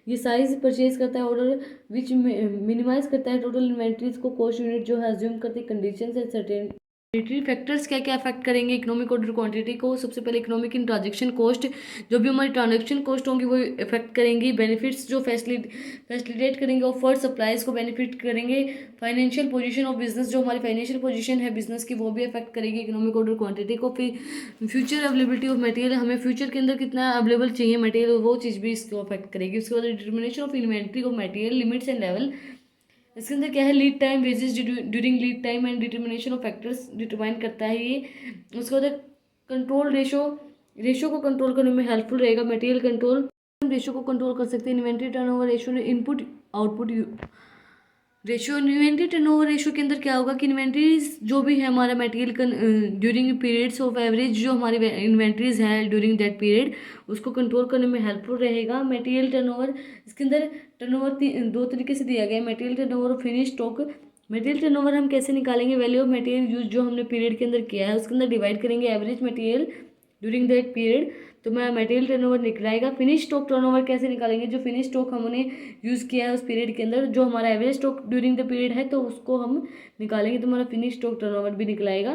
ये साइज परचेज करता है ऑर्डर विच मिनिमाइज करता है टोटल इन्वेंट्रीज को, कॉस्ट यूनिट जो है अज्यूम करती है कंडीशन है सर्टेन मॉनेटरी फैक्टर्स क्या क्या अफेक्ट करेंगे इकोनॉमिक ऑर्डर क्वांटिटी को? सबसे पहले इकोनॉमिक इन ट्रांजेक्शन कॉस्ट, जो भी हमारी ट्रांजेक्शन कॉस्ट होंगी वो इफेक्ट करेंगी। बेनिफिट्स जो फैसिलिटेट करेंगे ऑफर सप्लाईज को बेनिफिट करेंगे। फाइनेंशियल पोजीशन ऑफ बिजनेस, जो हमारी फाइनेंशियल पोजीशन है बिजनेस की वो भी अफेक्ट करेगी इकोनॉमिक ऑर्डर क्वांटिटी को। फिर फ्यूचर अवेलेबिलिटी ऑफ मटेरियल, हमें फ्यूचर के अंदर कितना अवेलेबल चाहिए मटेरियल, वो चीज़ भी इसको अफेक्ट करेगी। उसके बाद determination of inventory of material limits and level, इसके अंदर क्या है, lead time, wages during lead time and determination of factors determine करता है ये। उसके बाद कंट्रोल रेशो, रेशो को कंट्रोल करने में हेल्पफुल रहेगा मटेरियल कंट्रोल, हम रेशो को कंट्रोल कर सकते हैं। Inventory turnover ratio, input output ratio, inventory turnover ratio के अंदर क्या होगा कि इन्वेंट्रीज जो भी है हमारा material during periods of average, जो हमारी इन्वेंट्रीज है ड्यूरिंग दैट पीरियड, उसको कंट्रोल करने में हेल्पफुल रहेगा। मटेरियल टर्नओवर, इसके अंदर टर्नओवर दो तरीके से दिया गया है, मटेरियल टर्नओवर और फिनिश स्टॉक। मटेरियल टर्नओवर हम कैसे निकालेंगे, वैल्यू ऑफ मटेरियल यूज जो हमने पीरियड के अंदर किया है उसके अंदर डिवाइड करेंगे average material during that period, तो मैं मटेरियल टर्नओवर निकलाएगा। फिनिश स्टॉक टर्नओवर कैसे निकालेंगे, जो फिनिश स्टॉक हमने यूज़ किया है उस पीरियड के अंदर, जो हमारा average stock during the period है तो उसको हम निकालेंगे, तो हमारा फिनिश स्टॉक टर्नओवर भी निकलाएगा।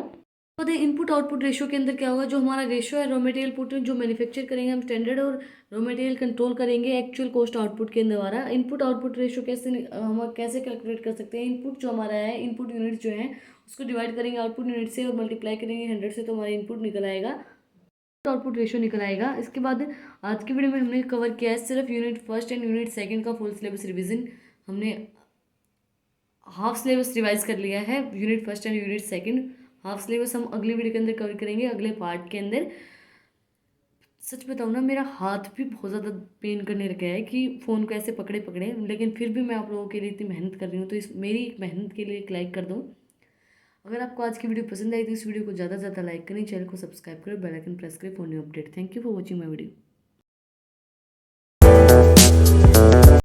तो इनपुट आउटपुट रेशियो के अंदर क्या होगा, जो हमारा रेशियो है रॉ मटेरियल पुट जो मैन्युफैक्चर करेंगे हम स्टैंडर्ड, और रॉ मटेरियल कंट्रोल करेंगे एक्चुअल कॉस्ट आउटपुट के द्वारा। इनपुट आउटपुट रेशियो कैसे हम कैसे कैलकुलेट कर सकते हैं, इनपुट जो हमारा है, इनपुट यूनिट जो है उसको डिवाइड करेंगे आउटपुट यूनिट से और मल्टीप्लाई करेंगे 100 से, तो हमारा इनपुट निकल आएगा, आउटपुट रेशियो निकल आएगा। इसके बाद आज की वीडियो में हमने कवर किया है सिर्फ unit first and unit second का फुल सिलेबस रिवीजन, हमने हाफ सिलेबस रिवाइज कर लिया है unit first and unit second. Half syllabus हम अगली वीडियो के अंदर कवर करेंगे अगले पार्ट के अंदर। सच बताऊँ ना, मेरा हाथ भी बहुत ज़्यादा पेन करने लगा है कि फ़ोन को ऐसे पकड़े पकड़े, लेकिन फिर भी मैं आप लोगों के लिए इतनी मेहनत कर रही हूँ, तो इस मेरी मेहनत के लिए एक लाइक कर दो। अगर आपको आज की वीडियो पसंद आई तो इस वीडियो को ज़्यादा से ज़्यादा लाइक करें, चैनल को सब्सक्राइब करें, बेल आइकन प्रेस करें for new update. Thank you for watching my video.